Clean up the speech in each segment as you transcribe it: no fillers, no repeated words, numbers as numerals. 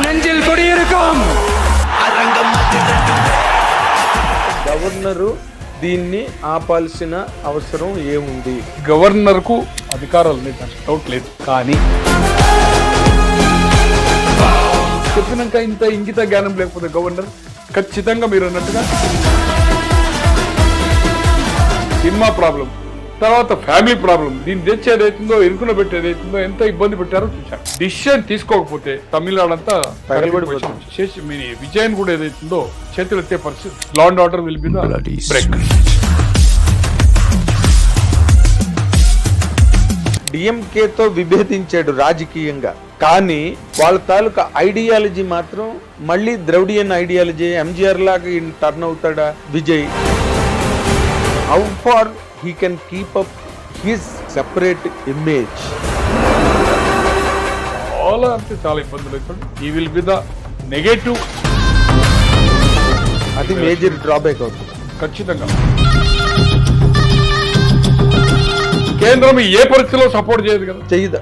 நெஞ்சில் குடியிருக்கும் గవర్నరు దీన్ని ఆపాల్సిన అవసరం ఏముంది? గవర్నర్ కు అధికారాలు ఉన్నాయి, దాంట్లో డౌట్ లేదు. కానీ చెప్పినాక ఇంత ఇంగిత జ్ఞానం లేకపోతే గవర్నర్ ఖచ్చితంగా మీరు అన్నట్టుగా సినిమా ప్రాబ్లం, తర్వాత ఫ్యామిలీ ప్రాబ్లం, దీన్ని తెచ్చేది అవుతుందో ఇరుకున పెట్టేది అవుతుందో ఎంత ఇబ్బంది పెట్టారో చూశారు. డిసిషన్ తీసుకోకపోతే తమిళనాడు అంతా చేసి మీ విజయన్ కూడా ఏదైతుందో చేతులు ఎత్తే పరిస్థితి. Law and order will be the break. డిఎంకేతో విభేదించాడు రాజకీయంగా, కానీ వాళ్ళ తాలూకా ఐడియాలజీ మాత్రం మళ్ళీ ద్రవిడియన్ ఐడియాలజీ. ఎంజిఆర్ లాగా టర్న్ అవుతాడా Vijay? How far he can keep up his separate image? చాలా అంటే చాలా ఇబ్బందులు అవుతుంది. ఈ విల్ బి ద నెగటివ్. అది మేజర్ డ్రాబ్యాక్ అవుతుంది ఖచ్చితంగా. కేంద్రం ఏ పరిస్థితిలో సపోర్ట్ చేయదు కదా, చెయ్యదా?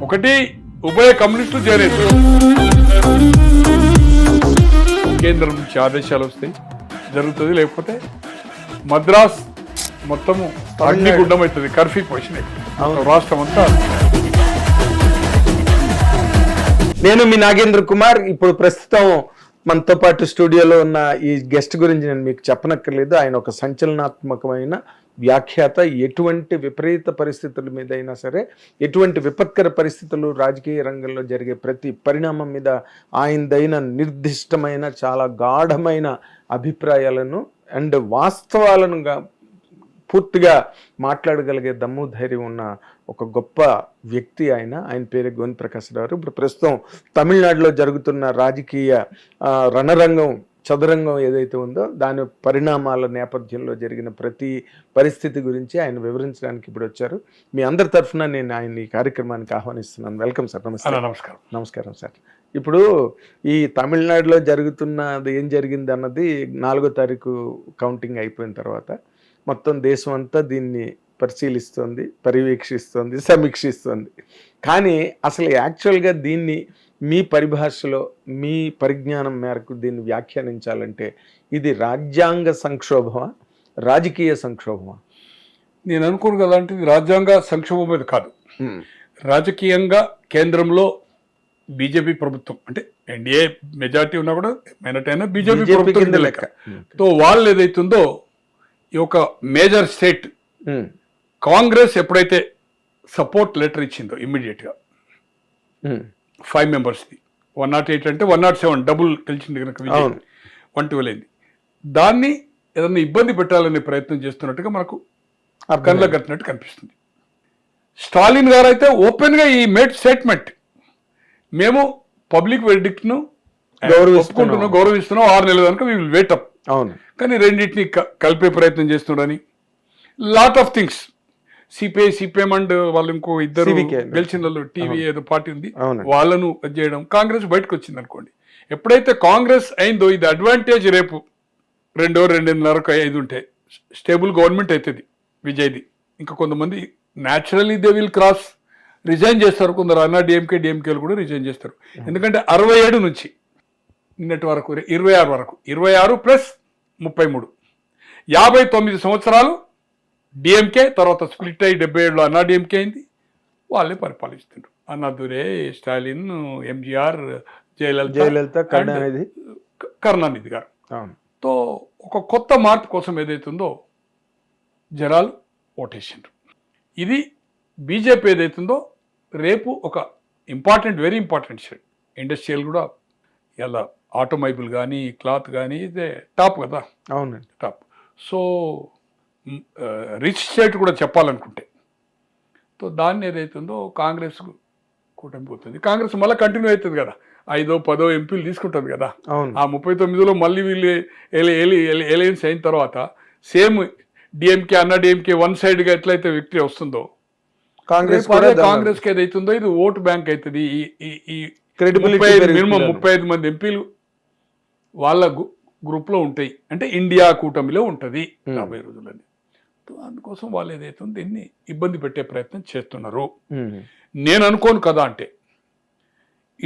ఒకటి ఉభయ కమ్యూనిస్టులు చేరేది, కేంద్రం నుంచి ఆదేశాలు వస్తాయి జరుగుతుంది, లేకపోతే మద్రాస్ మొత్తము అగ్నిగుండం అవుతుంది, కర్ఫ్యూ పొజిషన్ అవుతుంది రాష్ట్రం అంతా. నేను మీ నాగేంద్ర కుమార్. ఇప్పుడు ప్రస్తుతం మనతో పాటు స్టూడియోలో ఉన్న ఈ గెస్ట్ గురించి నేను మీకు చెప్పనక్కర్లేదు. ఆయన ఒక సంచలనాత్మకమైన వ్యాఖ్యాత. ఎటువంటి విపరీత పరిస్థితుల మీద అయినా సరే, ఎటువంటి విపత్కర పరిస్థితులు రాజకీయ రంగంలో జరిగే ప్రతి పరిణామం మీద ఆయనదైన నిర్దిష్టమైన చాలా గాఢమైన అభిప్రాయాలను అండ్ వాస్తవాలను పూర్తిగా మాట్లాడగలిగే దమ్ము ధైర్యం ఉన్న ఒక గొప్ప వ్యక్తి ఆయన పేరు గోవింద ప్రకాష్ రావు. ఇప్పుడు ప్రస్తుతం తమిళనాడులో జరుగుతున్న రాజకీయ రణరంగం, చదురంగం ఏదైతే ఉందో దాని పరిణామాల నేపథ్యంలో జరిగిన ప్రతి పరిస్థితి గురించి ఆయన వివరించడానికి ఇప్పుడు వచ్చారు. మీ అందరి తరఫున నేను ఆయన ఈ కార్యక్రమానికి ఆహ్వానిస్తున్నాను. Welcome sir. నమస్కారం. నమస్కారం సార్. ఇప్పుడు ఈ తమిళనాడులో జరుగుతున్నది ఏం జరిగింది అన్నది 4వ తారీఖు కౌంటింగ్ అయిపోయిన తర్వాత మొత్తం దేశం అంతా దీన్ని పరిశీలిస్తోంది, పర్యవేక్షిస్తోంది, సమీక్షిస్తోంది. కానీ అసలు యాక్చువల్గా దీన్ని మీ పరిభాషలో, మీ పరిజ్ఞానం మేరకు దీన్ని వ్యాఖ్యానించాలంటే ఇది రాజ్యాంగ సంక్షోభమా, రాజకీయ సంక్షోభమా? నేను అనుకోను కదా, అంటే ఇది రాజ్యాంగ సంక్షోభం మీద కాదు. రాజకీయంగా కేంద్రంలో బీజేపీ ప్రభుత్వం, అంటే ఎన్డీఏ మెజారిటీ ఉన్నా కూడా మైనార్టీ అయినా బీజేపీ ప్రభుత్వం లెక్క. తో వాళ్ళు ఏదైతుందో ఈ ఒక మేజర్ స్టేట్ కాంగ్రెస్ ఎప్పుడైతే సపోర్ట్ లెటర్ ఇచ్చిందో ఇమ్మీడియట్ గా 5 మెంబర్స్ది, 108 అంటే 107 డబుల్ గెలిచింది కనుక విజయ్ 112 అయింది. దాన్ని ఏదన్నా ఇబ్బంది పెట్టాలనే ప్రయత్నం చేస్తున్నట్టుగా మనకు కళ్ళ కట్టినట్టు కనిపిస్తుంది. స్టాలిన్ గారు అయితే ఓపెన్ గా ఈ మేడ్ స్టేట్మెంట్, మేము పబ్లిక్ వెర్డిక్ట్ ను గౌరవిస్తున్నాం, 6 నెలల కనుక వీ విల్ వెయిట్ అప్. అవును, కానీ రెండింటిని కలిపే ప్రయత్నం చేస్తున్నాడని lot of things. CPM and వాళ్ళు ఇంకో ఇద్దరు గెలిచిన టీవీ ఏదో పార్టీ ఉంది, వాళ్ళను చేయడం, కాంగ్రెస్ బయటకు వచ్చింది అనుకోండి. ఎప్పుడైతే కాంగ్రెస్ అయిందో ఇది అడ్వాంటేజ్. రేపు 2-2.5 ఉంటే స్టేబుల్ గవర్నమెంట్ అవుతుంది విజయ్ది. ఇంకా కొంతమంది naturally they will cross, resign చేస్తారు. కొందరు అన్నా డిఎంకేలు కూడా రిజైన్ చేస్తారు. ఎందుకంటే 67 నుంచి నిన్నటి వరకు 26 వరకు, 26 ప్లస్ 33, 59 సంవత్సరాలు డిఎంకే. తర్వాత స్ప్లిట్ అయ్యి 77లో అన్నా డిఎంకే అయింది, వాళ్ళే పరిపాలిస్తుండ్రు. అన్నాదురే, స్టాలిన్, ఎంజిఆర్, జయలలిత, కరుణానిధి గారు. తో ఒక కొత్త మార్పు కోసం ఏదైతుందో జనాలు ఓటేసిండ్రు. ఇది బీజేపీ ఏదైతుందో రేపు ఒక important, very important state. Industrial కూడా ఇలా ఆటోమొబైల్ కానీ, క్లాత్ కానీ ఇదే టాప్ కదా. అవునండి, టాప్. సో రిచ్ స్టేట్ కూడా చెప్పాలనుకుంటే, సో దాన్ని ఏదైతుందో కాంగ్రెస్ కూటమి పోతుంది. కాంగ్రెస్ మళ్ళీ కంటిన్యూ అవుతుంది కదా, 5-10 ఎంపీలు తీసుకుంటుంది కదా. ఆ 39లో మళ్ళీ వీళ్ళు ఎలయన్స్ అయిన తర్వాత సేమ్ డిఎంకే అన్నా డిఎంకే వన్ సైడ్గా ఎట్లయితే విక్టరీ వస్తుందో కాంగ్రెస్కి ఏదైతుందో ఇది ఓటు బ్యాంక్ అవుతుంది. ఈ మినిమం 35 మంది ఎంపీలు వాళ్ళ గ్రూప్లో ఉంటాయి, అంటే ఇండియా కూటమిలో ఉంటుంది 50 రోజులని. అందుకోసం వాళ్ళు ఏదైతే ఉందో దీన్ని ఇబ్బంది పెట్టే ప్రయత్నం చేస్తున్నారు. నేను అనుకోను కదా అంటే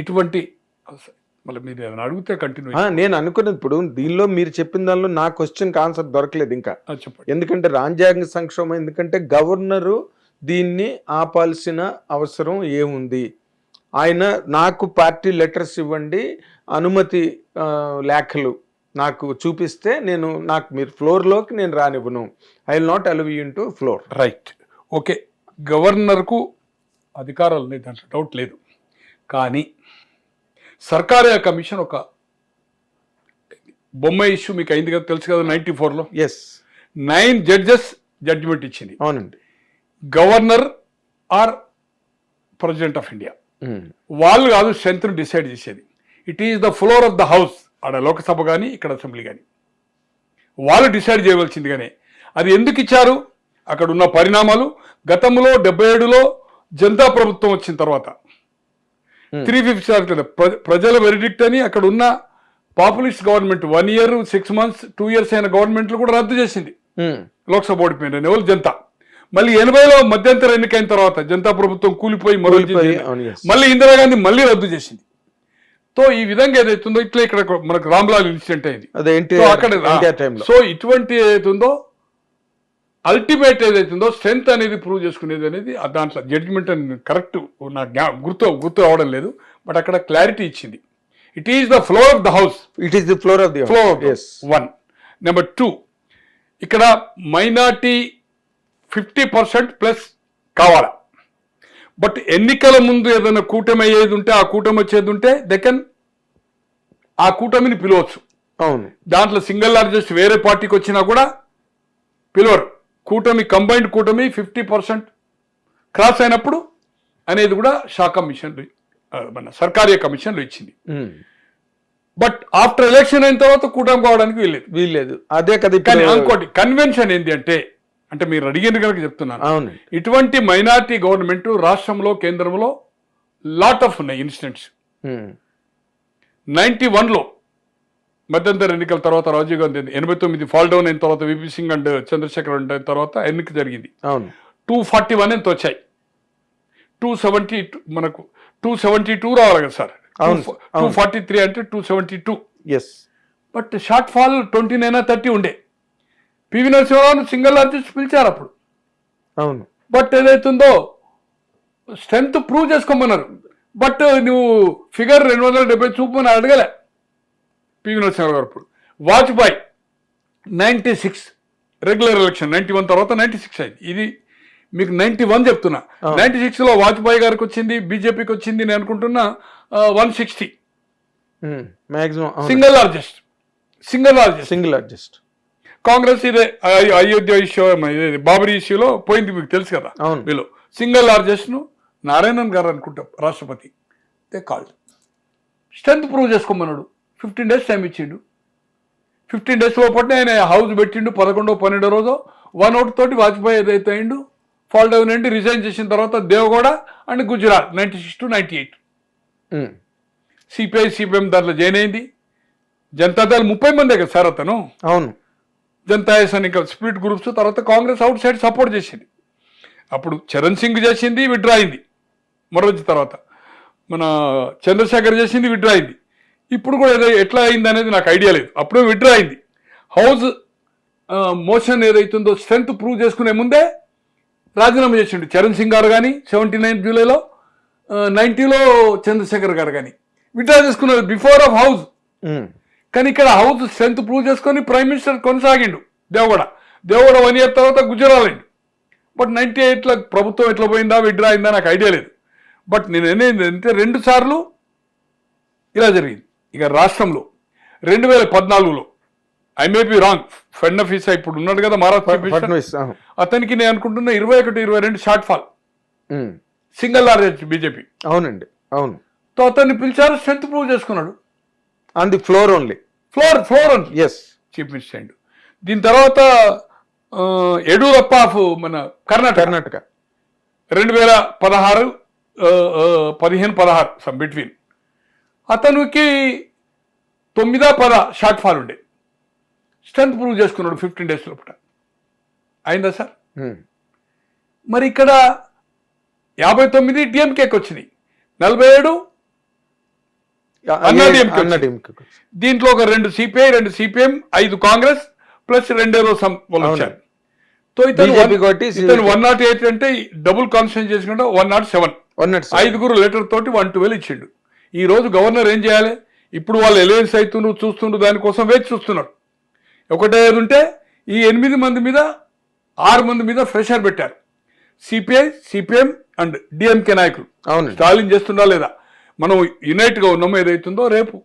ఇటువంటి మళ్ళీ మీరు ఏమైనా అడిగితే కంటిన్యూ. నేను అనుకున్నది ఇప్పుడు దీనిలో మీరు చెప్పిన దానిలో నా క్వశ్చన్కి ఆన్సర్ దొరకలేదు ఇంకా. చెప్పండి. ఎందుకంటే రాజ్యాంగ సంక్షోభం, ఎందుకంటే గవర్నరు దీన్ని ఆపాల్సిన అవసరం ఏముంది? ఆయన నాకు పార్టీ లెటర్స్ ఇవ్వండి, అనుమతి లేఖలు నాకు చూపిస్తే నాకు మీరు ఫ్లోర్లోకి నేను రానివ్వను, I will not allow you to floor. Right, okay. గవర్నర్కు అధికారాలు ఉన్నాయి, దాంట్లో డౌట్ లేదు. కానీ సర్కారీ కమిషన్ ఒక బొమ్మ ఇష్యూ మీకు అయింది కదా, తెలుసు కదా, 94లో. ఎస్, 9 జడ్జెస్ జడ్జిమెంట్ ఇచ్చింది. అవునండి. Governor or president of India వాళ్ళు కాదు స్ట్రెంత్ డిసైడ్ చేసేది. It is the floor of the house, ఆడ లోకసభ కానీ ఇక్కడ అసెంబ్లీ కానీ వాళ్ళు డిసైడ్ చేయవలసింది. కానీ అది ఎందుకు ఇచ్చారు? అక్కడ ఉన్న పరిణామాలు. గతంలో 77లో జనతా ప్రభుత్వం వచ్చిన తర్వాత 350 ప్రజల వెరిడిక్ట్ అని అక్కడ ఉన్న populist government 1 year 6 months 2 years అయిన గవర్నమెంట్లు కూడా రద్దు చేసింది. లోక్సభ ఓడిపోయిన ఎవరు? జనతా. మళ్ళీ 80లో మధ్యంతర ఎన్నికైన తర్వాత జనతా ప్రభుత్వం కూలిపోయి మళ్ళీ ఇందిరాగాంధీ మళ్ళీ రద్దు చేసింది. సో ఈ విధంగా ఏదైతుందో ఇట్లా ఇక్కడ మనకు రామ్లాల్ ఇన్సిడెంట్ అయింది అక్కడ. సో ఇటువంటి ఏదైతుందో అల్టిమేట్ ఏదైతుందో స్ట్రెంత్ అనేది ప్రూవ్ చేసుకునేది అనేది దాంట్లో జడ్జిమెంట్ అని కరెక్ట్ నాకు గుర్తు అవడం లేదు, బట్ అక్కడ క్లారిటీ ఇచ్చింది. It is the floor of the house. It is the floor of the house. 1. Number 2, ఇక్కడ మైనార్టీ 50% ప్లస్ కావాలా. బట్ ఎన్నికల ముందు ఏదైనా కూటమి అయ్యేది ఉంటే, ఆ కూటమి వచ్చేది ఉంటే ఆ కూటమిని పిలవచ్చు. అవును. దాంట్లో సింగిల్ లార్జెస్ట్ వేరే పార్టీకి వచ్చినా కూడా పిలవరు. కూటమి కంబైన్డ్ కూటమి 50% క్రాస్ అయినప్పుడు అనేది కూడా మన సర్కారీ కమిషన్లు ఇచ్చింది. బట్ ఆఫ్టర్ ఎలక్షన్ అయిన తర్వాత కూటమి కావడానికి వీల్లేదు. అదే కదా. కానీ ఇంకోటి కన్వెన్షన్ ఏంటి అంటే మీరు అడిగిన కనుక చెప్తున్నాను. అవును. ఇటువంటి మైనారిటీ గవర్నమెంట్ రాష్ట్రంలో కేంద్రంలో లాట్ ఆఫ్ ఉన్నాయి ఇన్సిడెంట్స్. 91లో మధ్యంతర ఎన్నికల తర్వాత రాజీవ్ గాంధీ 89 ఫాల్ డౌన్ అయిన తర్వాత విపి సింగ్ అండ్ చంద్రశేఖర్ అయిన తర్వాత ఎన్నిక జరిగింది. 241 ఎంత వచ్చాయి? 270 మనకు 272 రావాలి కదా సార్. 243 అంటే 272. బట్ షార్ట్ ఫాల్ 29 30 ఉండే. పివి నరసింహారావు సింగిల్ లార్జెస్ట్ పిలిచారు అప్పుడు. అవును. బట్ ఏదైతుందో స్ట్రెంత్ ప్రూవ్ చేసుకోమన్నారు. బట్ నువ్వు ఫిగర్ 270 చూపమని అడగలే పివి నరసింహారావు గారు. ఇప్పుడు వాజ్పేయి 96 రెగ్యులర్ ఎలక్షన్, 91 తర్వాత 96 అయింది. ఇది మీకు 91 చెప్తున్నా. 96లో వాజ్పేయి గారికి వచ్చింది, బీజేపీకి వచ్చింది నేను అనుకుంటున్నా 160. Single largest. కాంగ్రెస్ ఇదే అయోధ్య ఇష్యూ, బాబరీ ఇష్యూలో పోయింది, మీకు తెలుసు కదా. వీళ్ళు సింగిల్ లార్జెస్ట్ ను నారాయణన్ గారు అనుకుంటా రాష్ట్రపతి కాల్డ్ స్ట్రెంత్ ప్రూవ్ చేసుకోమన్నాడు. 15 days టైం ఇచ్చిండు. 15 days లోపట్నే ఆయన హౌస్ పెట్టిండు. 11వ 12వ రోజు 1 vote తోటి వాజ్పేయి ఏదైతే అయిండు ఫాల్ డౌన్ అయింది. రిజైన్ చేసిన తర్వాత Deve Gowda and Gujarat 96 to 98. CPI CPM దాంట్లో జాయిన్ అయింది. జనతాదళ్ 30 మందే కదా సార్ అతను. అవును. జనతా ఇంకా స్ప్లిట్ గ్రూప్స్. తర్వాత కాంగ్రెస్ అవుట్ సైడ్ సపోర్ట్ చేసింది. అప్పుడు చరణ్ సింగ్ చేసింది, విత్డ్రా అయింది. మరోజు తర్వాత మన చంద్రశేఖర్ చేసింది, విత్డ్రా అయింది. ఇప్పుడు కూడా ఏదో ఎట్లా అయింది అనేది నాకు ఐడియా లేదు. అప్పుడే విత్డ్రా అయింది. హౌస్ మోషన్ ఏదైతుందో స్ట్రెంత్ ప్రూవ్ చేసుకునే ముందే రాజీనామా చేసిండు చరణ్ సింగ్ గారు కానీ 79 జూలైలో, 90లో చంద్రశేఖర్ గారు కానీ విత్డ్రా చేసుకున్నారు బిఫోర్ ఆఫ్ హౌస్. కానీ ఇక్కడ హౌస్ స్ట్రెంత్ ప్రూవ్ చేసుకొని ప్రైమ్ మినిస్టర్ కొనసాగిండు దేవగౌడ 1 year తర్వాత గుజరాత్ అయిండు. బట్ 98లో ప్రభుత్వం ఎట్లా పోయిందా, విత్డ్రా అయిందా నాకు ఐడియా లేదు. బట్ నేను ఏంటంటే 2 సార్లు ఇలా జరిగింది. ఇక రాష్ట్రంలో 2014లో I may be wrong, Fadnavis ఇప్పుడు ఉన్నాడు కదా మహారాష్ట్ర, అతనికి నేను అనుకుంటున్నా 21, 22 short fall, single largest BJP. అవునండి, అవును. సో అతన్ని పిలిచారు, స్ట్రెంత్ ప్రూవ్ చేసుకున్నాడు. On the floor only. Floor only. Yes, chief minister అయిండు. దీని తర్వాత యడ్యూరప్ప ఆఫ్ మన కర్ణాటక 2016 15-16 సమ్ బిట్వీన్. అతనికి 9-10 షార్ట్ ఫాల్ ఉండే. స్ట్రెంత్ ప్రూవ్ చేసుకున్నాడు 15 days లోపల. అయిందా సార్? మరి ఇక్కడ 59 డిఎంకేకి వచ్చినాయి, 47 అన్నాడీఎంకే. దీంట్లో ఒక 2 సిపిఐ, 2 సిపిఎం, 5 కాంగ్రెస్ ప్లస్ 2 వాళ్ళు వచ్చారు. సో ఇతను 108 అంటే డబుల్ కాన్స్టిట్యూషన్ చేసుకుంటే 107, 5 లెటర్ తోటి 112 ఇచ్చిండు. ఈ రోజు గవర్నర్ ఏం చేయాలి? ఇప్పుడు వాళ్ళు ఎలయన్స్ అవుతుండ్రు, చూస్తుండ్రు, దానికోసం వేచి చూస్తున్నారు. ఒకటే ఉంటే ఈ 8 మంది మీద 6 మంది మీద ప్రెషర్ పెట్టారు. సిపిఐ, సిపిఎం అండ్ డిఎంకే నాయకులు. స్టాలిన్ చేస్తుందా లేదా, మనం యునైట్ గా ఉన్నామో ఏదైతుందో, రేపు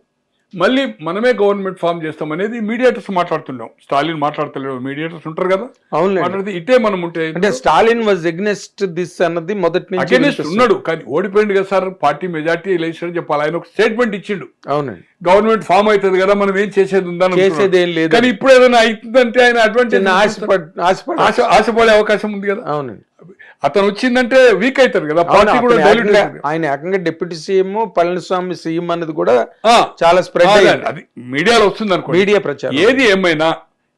మళ్ళీ మనమే గవర్నమెంట్ ఫామ్ చేస్తాం అనేది మీడియేటర్స్ మాట్లాడుతున్నాం. స్టాలిన్ మాట్లాడతలేడు, మీడియేటర్స్ ఉంటారు కదా, మాట్లాడితే ఇటే మనం ఉంటే. అంటే స్టాలిన్ వాజ్ అగెన్స్ట్ దిస్ అన్నది మొదటి నుంచి అగెన్స్ట్ ఉన్నాడు, కానీ ఓడిపోయింది కదా సార్. పార్టీ మెజార్టీ ఎలక్షన్ చెప్పాలి. ఆయన ఒక స్టేట్మెంట్ ఇచ్చిండు, అవునండి గవర్నమెంట్ ఫామ్ అవుతుంది కదా, మనం ఏం చేసేది ఉందని. చేసేది ఏం లేదు, కానీ ఇప్పుడు ఏదైనా అవుతుందంటే ఆయన అడ్వాంటేజ్ ఆశపడే అవకాశం ఉంది కదా. అవునండి, అతను వచ్చిందంటే వీక్ అవుతారు కదా పార్టీ కూడా. ఆయన ఏకంగా డిప్యూటీ సీఎం, పళనిస్వామి సీఎం అన్నది కూడా చాలా స్ప్రెడ్ అయ్యింది. అది మీడియాలో వస్తుంది అనుకో, మీడియా ప్రచారం. ఏది ఏమైనా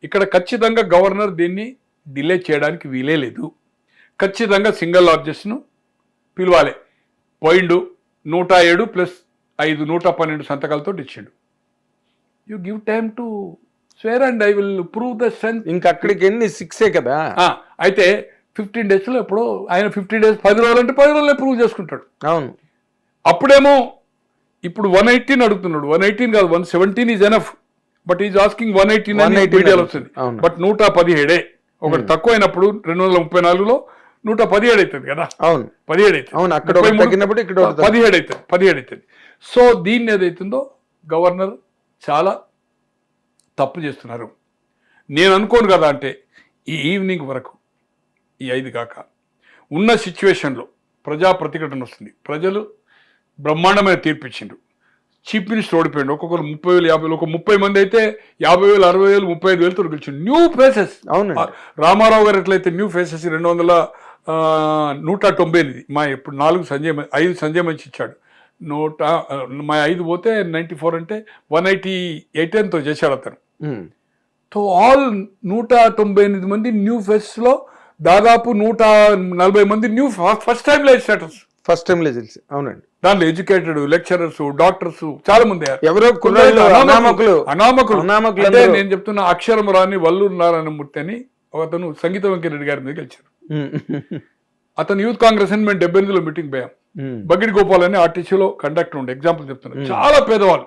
ఇక్కడ ఖచ్చితంగా గవర్నర్ దీన్ని డిలే చేయడానికి వీలే లేదు. ఖచ్చితంగా సింగిల్ లార్జెస్ట్ ను పిలవాలి. పోయిండు 107 ప్లస్ 5 112 సంతకాలతో ఇచ్చిండు. You give time to swear and I will prove the strength. ఇంకా అక్కడికి ఎన్ని 6 కదా. అయితే 15 days లో ఎప్పుడో ఆయన 50 days 10 రోజులు అంటే 10 రోజుల్లో ప్రూవ్ చేసుకుంటాడు. అవును, అప్పుడేమో ఇప్పుడు 118 అడుగుతున్నాడు. 118 కాదు, 117 is enough, but is asking 118 మీడియాలో వస్తుంది. బట్ 117 ఒకటి తక్కువ అయినప్పుడు 234లో 117 అవుతుంది కదా. అవును, 17 అవుతుంది. అవును, అక్కడ 17 అవుతుంది. సో దీన్ని ఏదైతుందో గవర్నర్ చాలా తప్పు చేస్తున్నారు. నేను అనుకోను కదా, అంటే ఈ ఈవినింగ్ వరకు ఈ 5 కాక ఉన్న సిచ్యువేషన్లో ప్రజా ప్రతిఘటన వస్తుంది. ప్రజలు బ్రహ్మాండమైన తీర్పు ఇచ్చిండ్రు. చీఫ్ మినిస్టర్ ఓడిపోయిండు. ఒక్కొక్కరు 30,000 50,000, ఒక 30 మంది అయితే 50,000 60,000 35,000 గెలిచిండు. New faces. అవును, రామారావు గారు ఎట్లయితే న్యూ ఫేసెస్ 198 మా ఇప్పుడు 5 సంజయ్ మంచి ఇచ్చాడు. మా 5 పోతే 94 అంటే 188 ఎంతో చేశాడు అతను. సో ఆల్ 198 మంది న్యూ ఫేసెస్ లో దాదాపు 140 మంది న్యూ ఫస్ట్ టైం లెజిస్లేటర్స్. అవునండి, దాంట్లో ఎడ్యుకేటెడ్ లెక్చరర్స్, డాక్టర్స్ చాలా మంది. ఎవరో అనామకులు. నేను చెప్తున్నా, అక్షరం రాని వల్లూరు నారాయణమూర్తి అని అతను సంగీత వెంకటరెడ్డి గారి మీద గెలిచారు. అతను యూత్ కాంగ్రెస్ అని మేము 78లో మీటింగ్ పోయాం. బగిడి గోపాల్ అని ఆర్టీసీలో కండక్టర్ ఉండే. ఎగ్జాంపుల్ చెప్తున్నాను. చాలా పేదవాళ్ళు,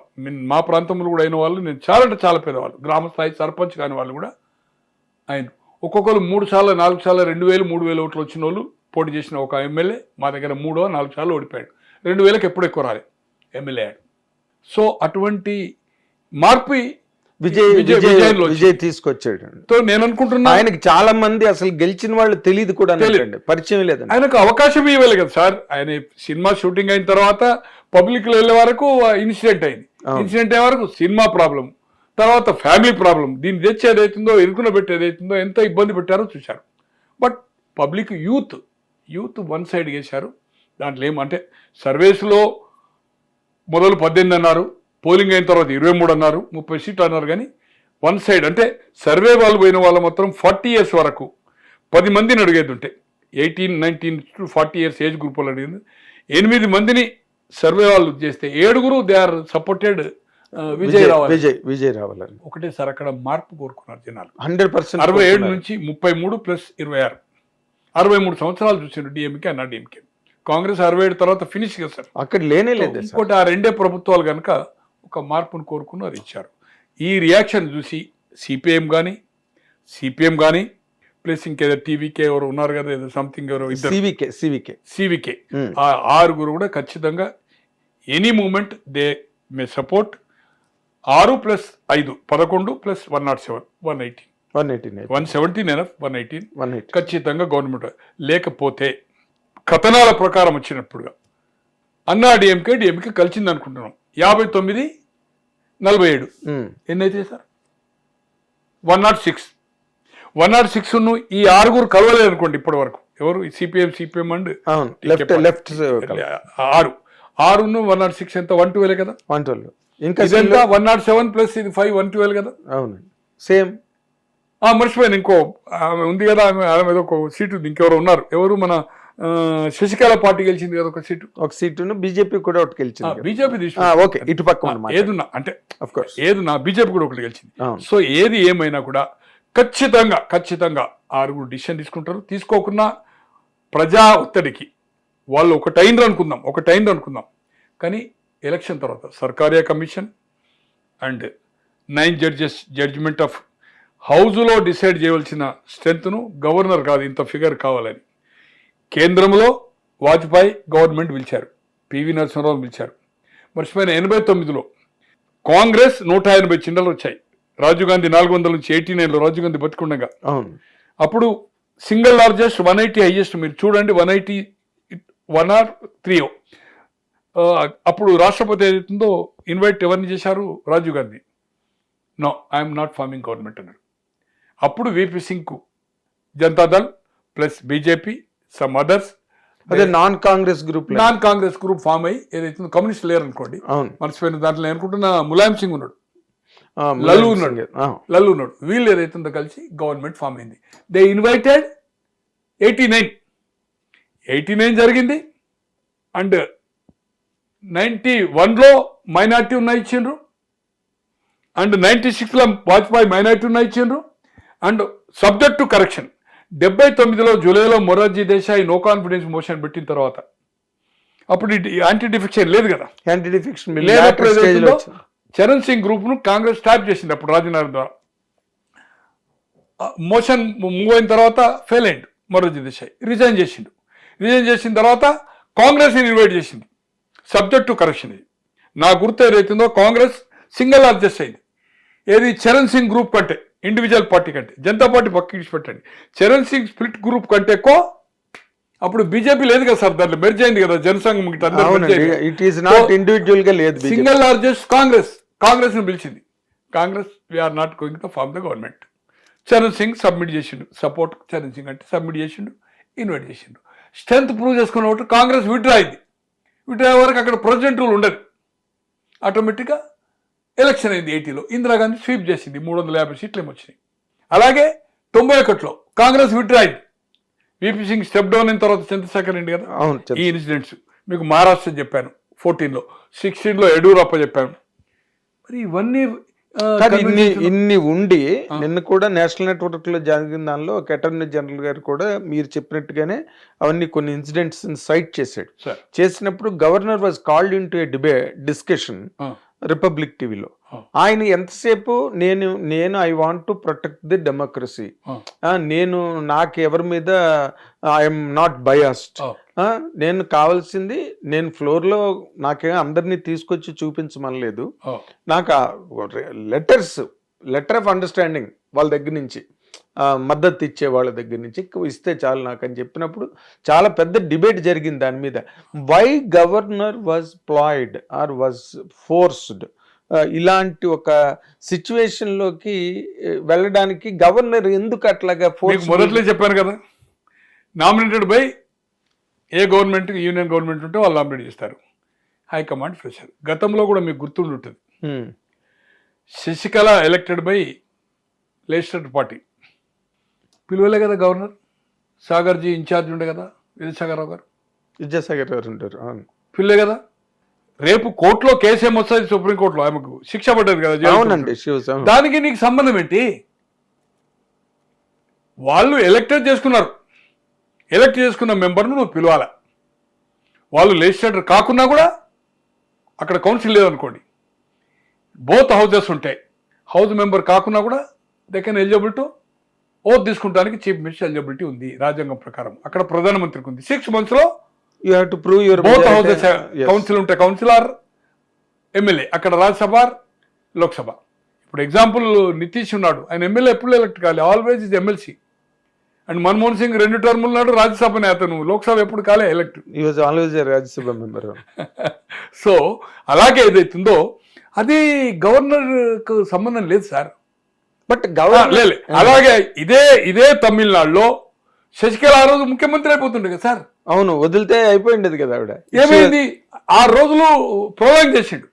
మా ప్రాంతంలో కూడా అయిన వాళ్ళు, నేను చాలా అంటే చాలా పేదవాళ్ళు, గ్రామ స్థాయి సర్పంచ్ కాని వాళ్ళు కూడా ఆయన. ఒక్కొక్కరు 3 సార్లు 4 సార్లు 2,000 3,000 ఓట్లు వచ్చిన వాళ్ళు పోటీ చేసిన ఒక ఎమ్మెల్యే మా దగ్గర 3 4 సార్లు ఓడిపోయాడు. 2,000కి ఎప్పుడు ఎక్కువ రాలేదు, ఎమ్మెల్యే అయ్యాడు. సో అటువంటి మార్పు విజయ్ తీసుకొచ్చాడు. సో నేను అనుకుంటున్నా ఆయనకి చాలా మంది అసలు గెలిచిన వాళ్ళు తెలియదు కూడా, పరిచయం లేదు. ఆయనకు అవకాశం ఇవ్వాలి కదా సార్. ఆయన సినిమా షూటింగ్ అయిన తర్వాత పబ్లిక్ లో వెళ్ళే వరకు ఇన్సిడెంట్ అయింది. ఇన్సిడెంట్ అయ్యే వరకు సినిమా ప్రాబ్లం, తర్వాత ఫ్యామిలీ ప్రాబ్లం. దీన్ని తెచ్చి ఏదైతుందో, ఇరుకున పెట్టి ఏదైతుందో ఎంత ఇబ్బంది పెట్టారో చూశారు. But public youth one side చేశారు. దాంట్లో ఏమంటే సర్వేస్లో మొదలు 18 అన్నారు, పోలింగ్ అయిన తర్వాత 23 అన్నారు, 30 సీట్లు అన్నారు. కానీ వన్ సైడ్ అంటే సర్వే వాళ్ళు పోయిన వాళ్ళు మాత్రం 40 years వరకు 10 మందిని అడిగేది ఉంటే 18, 19 to 40 years ఏజ్ గ్రూప్ వాళ్ళు అడిగింది. 8 మందిని సర్వే వాళ్ళు చేస్తే 7 దే ఆర్ సపోర్టెడ్ విజయ్ రావాలి. ఒకటే సార్, అక్కడ మార్పు కోరుకున్నారు జనాలు 100%. 67 నుంచి 33 ప్లస్ 26 63 సంవత్సరాలు చూసారు డిఎంకే అన్నా డిఎంకే. కాంగ్రెస్ 67 తర్వాత ఫినిష్ కదా సార్, అక్కడ లేనే లేదు. ఇంకోటి ఆ 2 ప్రభుత్వాలు కనుక ఒక మార్పును కోరుకున్నారు, ఇచ్చారు. ఈ రియాక్షన్ చూసి సిపిఎం కానీ ప్లస్ ఇంకేదో టీవీకే ఎవరు ఉన్నారు కదా, ఏదో సంథింగ్ ఎవరో సివికే ఆ 6 కూడా ఖచ్చితంగా any moment they may support. 6 plus 5 11 plus 107 118 118 ఖచ్చితంగా గవర్నమెంట్. లేకపోతే కథనాల ప్రకారం వచ్చినప్పుడుగా అన్నా డిఎంకే కలిసింది అనుకుంటున్నాం. 59 47 ఎన్నైతే సార్ 106 ఈ 6 కలవలేదు అనుకోండి ఇప్పటి వరకు. ఎవరు సిపిఎం అండ్ లెఫ్ట్ 6 106 ఎంత 112 కదా. 112 ఇంకా 107 ప్లస్ ఇది 5 112 కదా. అవును, సేమ్ మర్చిపోయాను, ఇంకో ఆమె ఉంది కదా, ఆమె మీద ఒక సీటు ఉంది, ఇంకెవరు ఉన్నారు, ఎవరు మన శశికళ పార్టీ గెలిచింది కదా ఒక సీటు. ఒక సీటును బీజేపీ కూడా ఒకటి గెలిచింది. బీజేపీ ఓకే, ఇటు పక్క ఏదున్నా అంటే ఏదున్నా బీజేపీ కూడా ఒకటి గెలిచింది. సో ఏది ఏమైనా కూడా ఖచ్చితంగా 6 డిసిషన్ తీసుకుంటారు. తీసుకోకున్నా ప్రజా ఒత్తిడికి వాళ్ళు ఒకటైండ్రు అనుకుందాం, కానీ ఎలక్షన్ తర్వాత Sarkaria commission and 9 judges judgment of హౌజ్లో డిసైడ్ చేయవలసిన స్ట్రెంత్ను గవర్నర్ కాదు, ఇంత ఫిగర్ కావాలని. కేంద్రంలో వాజ్పేయి గవర్నమెంట్ పిలిచారు, పివి నరసింహరావు పిలిచారు. మర్చిపోయిన 89లో కాంగ్రెస్ 180 చిన్నలు వచ్చాయి. రాజీవ్ గాంధీ 400 నుంచి 89లో రాజీవ్ గాంధీ బతికుండగా. అప్పుడు సింగిల్ లార్జెస్ట్ 180 హైయెస్ట్, మీరు చూడండి 181 or 3. అప్పుడు రాష్ట్రపతి ఏదైతుందో ఇన్వైట్ ఎవరిని చేశారు, Rajiv Gandhi. No, I'm not forming government అన్నాడు. అప్పుడు VP Singh Janata Dal plus BJP some others, అదే నాన్ కాంగ్రెస్ గ్రూప్ ఫామ్ అయ్యి ఏదైతే కమ్యూనిస్ట్ లేరు అనుకోండి, మర్చిపోయిన దాంట్లో అనుకుంటున్న ములాయం సింగ్ ఉన్నాడు, లల్లు ఉన్నాడు, వీళ్ళు ఏదైతుందో కలిసి గవర్నమెంట్ ఫామ్ అయింది. దే ఇన్వైటెడ్ 89 జరిగింది. అండ్ 91లో మైనార్టీ ఉన్న ఇచ్చిండ్రు, అండ్ 96లో వాజ్పేయి మైనార్టీ ఉన్న ఇచ్చిండ్రు. అండ్ సబ్జెక్ట్ టు కరెక్షన్ 79లో జూలైలో Morarji Desai no confidence motion పెట్టిన తర్వాత అప్పుడు యాంటీ డిఫెక్షన్ లేదు కదా, చరణ్ సింగ్ గ్రూప్ ను కాంగ్రెస్ స్టార్ట్ చేసింది అప్పుడు రాజీనామా ద్వారా. మోషన్ మూవ్ అయిన తర్వాత ఫెయిల్ అయింది మొరార్జీ దేశాయ్, రిజైన్ చేసిన తర్వాత కాంగ్రెస్ ఇన్వైట్ చేసింది సబ్జెక్ట్ టు కరెక్షన్. ఇది నా గుర్తు ఏదైతుందో కాంగ్రెస్ సింగిల్ అడ్జస్ట్ అయింది. ఏది చరణ్ సింగ్ గ్రూప్ కంటే, ఇండివిజువల్ పార్టీ కంటే. జనతా పార్టీ పక్కకి పెట్టండి, చరణ్ సింగ్ స్ప్లిట్ గ్రూప్ కంటే ఎక్కువ అప్పుడు బీజేపీ లేదు కదా సార్, దాంట్లో మెర్జ్ అయింది కదా జనసంఘం. సింగిల్ లార్జెస్ట్ కాంగ్రెస్ ను పిలిచింది. Congress we're not going to form the government. Charan Singh submit చేసిండు, సపోర్ట్ చరణ్ సింగ్ అంటే సబ్మిట్ చేసిండు, ఇన్వైట్ చేసిండు. స్ట్రెంత్ ప్రూవ్ చేసుకున్న ఒకటి కాంగ్రెస్ విత్డ్రా అయింది. విత్డ్రా వరకు అక్కడ ప్రెసిడెంట్ రూల్ ఉండదు, ఆటోమేటిక్గా ఎలక్షన్ అయింది. 80లో ఇందిరాగాంధీ స్వీప్ చేసింది, 350 సీట్లు ఏమొచ్చినాయి. అలాగే 91లో కాంగ్రెస్ విత్డ్రా అయింది. విపి సింగ్ స్టెప్ డౌన్ అయిన తర్వాత చంద్రశేఖర్ రెడ్డి కదా. ఈ ఇన్సిడెంట్స్ మీకు మహారాష్ట్ర చెప్పాను 14లో, 16లో యడ్యూరప్ప చెప్పాను. మరి ఇవన్నీ ఇన్ని ఉండి నిన్న కూడా నేషనల్ నెట్వర్క్ లో జరిగిన దానిలో ఒక అటార్నీ జనరల్ గారు కూడా మీరు చెప్పినట్టుగానే అవన్నీ కొన్ని ఇన్సిడెంట్స్ సైట్ చేశాడు. చేసినప్పుడు governor was called in to A discussion republic టీవీలో. ఆయన ఎంతసేపు నేను I want to protect the democracy, నేను నాకు ఎవరి మీద ఐఎమ్ నాట్ బయాస్డ్, నేను కావాల్సింది నేను ఫ్లోర్లో నాకేం అందరినీ తీసుకొచ్చి చూపించమనలేదు, నాకు లెటర్ ఆఫ్ అండర్స్టాండింగ్ వాళ్ళ దగ్గర నుంచి మద్దతు ఇచ్చే వాళ్ళ దగ్గర నుంచి ఇస్తే చాలు నాకు అని చెప్పినప్పుడు చాలా పెద్ద డిబేట్ జరిగింది దాని మీద. Why governor was played or was forced ఇలాంటి ఒక సిచ్యువేషన్ లోకి వెళ్ళడానికి గవర్నర్ ఎందుకు అట్లాగా ఫోర్స్? మొదట్లో చెప్పాను కదా, nominated by A government union government ఉంటే వాళ్ళు నామినేట్ చేస్తారు, హైకమాండ్ ప్రెషర్. గతంలో కూడా మీకు గుర్తుండి ఉంటుంది, Sasikala elected by legislative party, పిలువలే కదా గవర్నర్. సాగర్జీ ఇన్ఛార్జ్ ఉండే కదా, విద్యాసాగర్ గారు ఉంటారు, పిల్లే కదా. రేపు కోర్టులో కేసు ఏమొస్తుంది, సుప్రీంకోర్టులో ఆమెకు శిక్ష పడ్డది కదా, దానికి నీకు సంబంధం ఏంటి? వాళ్ళు ఎలక్ట్ చేసుకున్న మెంబర్ను నువ్వు పిలవాలా. వాళ్ళు లెజిస్లేటర్ కాకున్నా కూడా అక్కడ కౌన్సిల్ లేదనుకోండి, బోత్ హౌజెస్ ఉంటాయి, హౌస్ మెంబర్ కాకున్నా కూడా they can eligible to oath తీసుకుంటానికి చీఫ్ మినిస్టర్ ఎలిజిబిలిటీ ఉంది రాజ్యాంగం ప్రకారం. అక్కడ ప్రధానమంత్రికి ఉంది. 6 months లో you have to prove your both houses council ఉంటాయి, కౌన్సిలర్ ఎమ్మెల్యే, అక్కడ రాజ్యసభ లోక్సభ. ఇప్పుడు ఎగ్జాంపుల్ నితీష్ ఉన్నాడు, ఆయన ఎమ్మెల్యే ఎప్పుడు ఎలక్ట్ కాలే, always is MLC. And Manmohan Singh 2 టర్ములు ఉన్నాడు, రాజ్యసభనే అతను, లోక్సభ ఎప్పుడు కాలే ఎలక్ట్. రాజ్యసభ మెంబర్. సో అలాగే ఏదైతుందో అది గవర్నర్ కు సంబంధం లేదు సార్. బట్ గవర్నర్ అలాగే ఇదే తమిళనాడులో శశికళ ఆ రోజు ముఖ్యమంత్రి అయిపోతుండే కదా సార్. అవును, వదిలితే అయిపోయింది కదా ఆవిడ. ఏమైంది, 6 రోజులు ప్రొలాంగ్ చేసిండు.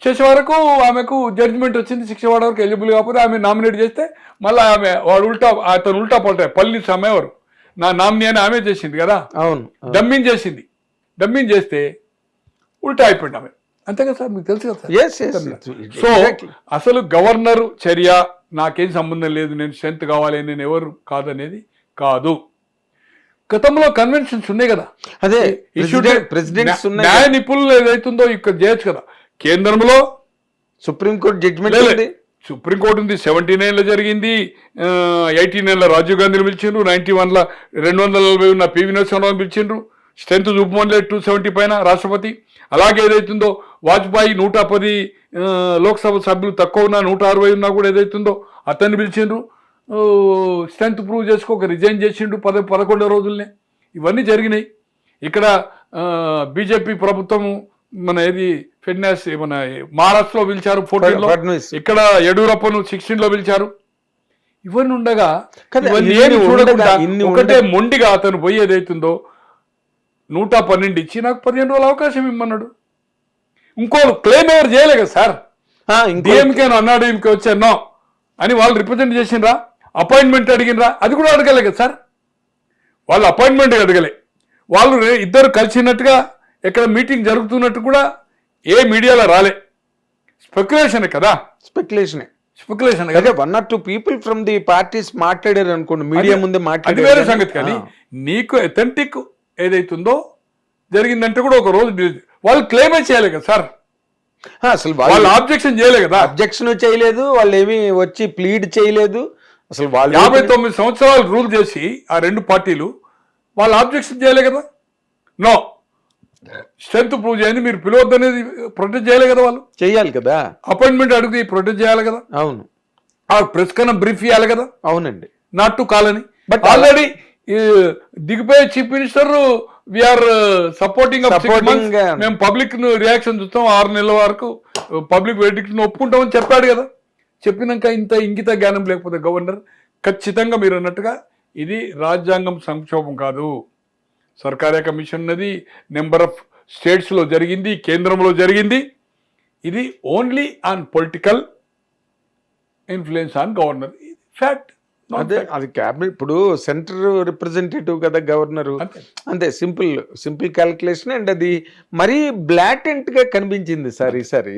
చేసే వరకు ఆమెకు జడ్జిమెంట్ వచ్చింది, శిక్ష పడే వరకు ఎలిజిబుల్ కాకపోతే ఆమె నామినేట్ చేస్తే మళ్ళీ అతను ఉల్టా పడతాయి. పల్లి సమయవారు నా నామినీ అని ఆమె చేసింది కదా, అవును, డమ్మింగ్ చేస్తే ఉల్టా అయిపోయింది ఆమె. అంతే కదా సార్, మీకు తెలుసు కదా సార్. సో అసలు గవర్నర్ చర్య నాకేం సంబంధం లేదు, నేను స్ట్రెంత్ కావాలి, నేను ఎవరు కాదనేది కాదు. గతంలో కన్వెన్షన్స్ ఉన్నాయి కదా, అదే న్యాయ నిపుణులు ఏదైతుందో ఇక్కడ చేయొచ్చు కదా. కేంద్రంలో సుప్రీంకోర్టు జడ్జిమెంట్, సుప్రీంకోర్టు ఉంది, 79 జరిగింది, 89 రాజీవ్ గాంధీని పిలిచిండ్రు, 91 240 ఉన్న పివి నరసింహరావు పిలిచిండ్రు, స్ట్రెంత్ చూపమని 270 పైన రాష్ట్రపతి. అలాగే ఏదైతుందో వాజ్పేయి 110 లోక్సభ సభ్యులు తక్కువ ఉన్నా 160 ఉన్నా కూడా ఏదైతుందో అతన్ని పిలిచిండ్రు, స్ట్రెంత్ ప్రూవ్ చేసుకోక రిజైన్ చేసిండు 11 రోజుల్నే. ఇవన్నీ జరిగినాయి. ఇక్కడ బీజేపీ ప్రభుత్వము మన ఏది ఫిట్నెస్ మన మహారాష్ట్రలో పిలిచారు 14లో, ఇక్కడ యడ్యూరప్పను 16లో పిలిచారు. ఇవన్నీ ఉండగా ఏమి చూడకుండా ఒకటే మొండిగా అతను పోయి ఏదైతుందో 112 ఇచ్చి నాకు 15 రోజుల అవకాశం ఇమ్మన్నాడు. ఇంకో క్లెయిమ్ ఎవరు చేయలే కదా సార్, డిఎంకే అన్నాడు ఇంకే వచ్చానో అని వాళ్ళు రిప్రజెంట్ చేసిండ్రా, అపాయింట్మెంట్ అడిగినరా, అది కూడా అడగలే కదా సార్. వాళ్ళు అపాయింట్మెంట్ అడగలే, వాళ్ళు ఇద్దరు కలిసినట్టుగా ఎక్కడ మీటింగ్ జరుగుతున్నట్టు కూడా ఏ మీడియాలో రాలే. స్పెక్యులేషన్ కదా, స్పెక్యులేషన్. అదే 1 or 2 people from the parties మాట్లాడారు అనుకోండి, మీడియా ముందే మాట్లాడారు, అది వేరే సంగతి. కానీ నీకు అథెంటిక్ ఏదైతుందో జరిగిందంటే కూడా ఒక రోజు వాళ్ళు క్లెయిమే చేయాలి కదా సార్. అసలు వాళ్ళు ఆబ్జెక్షన్ చేయలే కదా, అబ్జెక్షన్ చేయలేదు, వాళ్ళు ఏమి వచ్చి ప్లీడ్ చేయలేదు. అసలు వాళ్ళు 59 సంవత్సరాలు రూల్ చేసి ఆ రెండు పార్టీలు వాళ్ళు ఆబ్జెక్షన్ చేయలే కదా. నో స్ట్రెంత్ ప్రూవ్ చేయండి, మీరు పిలవద్దు అనేది ప్రొటెక్ట్ చేయలే కదా, వాళ్ళు చేయాలి కదా. అపాయింట్మెంట్ అడిగితే ప్రొటెక్ట్ చేయాలి కదా. అవును, ఆ ప్రెస్ కన్నా బ్రీఫ్ ఇవ్వాలి కదా. అవునండి, నాట్ టు కాల్ అని. బట్ ఆల్రెడీ దిగిపోయే చీఫ్ మినిస్టర్ వీఆర్ సపోర్టింగ్ మేము పబ్లిక్ రియాక్షన్ చూస్తాం, 6 నెలల వరకు పబ్లిక్ వెర్డిక్ట్ ఒప్పుకుంటామని చెప్పాడు కదా. చెప్పినాక ఇంత ఇంగిత జ్ఞానం లేకపోతే గవర్నర్ ఖచ్చితంగా మీరు అన్నట్టుగా ఇది రాజ్యాంగం సంక్షోభం కాదు. సర్కారీ కమిషన్ ఉన్నది, నెంబర్ ఆఫ్ స్టేట్స్లో జరిగింది, కేంద్రంలో జరిగింది. ఇది only on political influence on governor, fact. అదే అది క్యాబినెట్, ఇప్పుడు సెంటర్ రిప్రజెంటేటివ్ కదా గవర్నర్, అంతే. Simple calculation. అండ్ అది మరీ బ్లాటెంట్ గా కనిపించింది సార్ ఈసారి.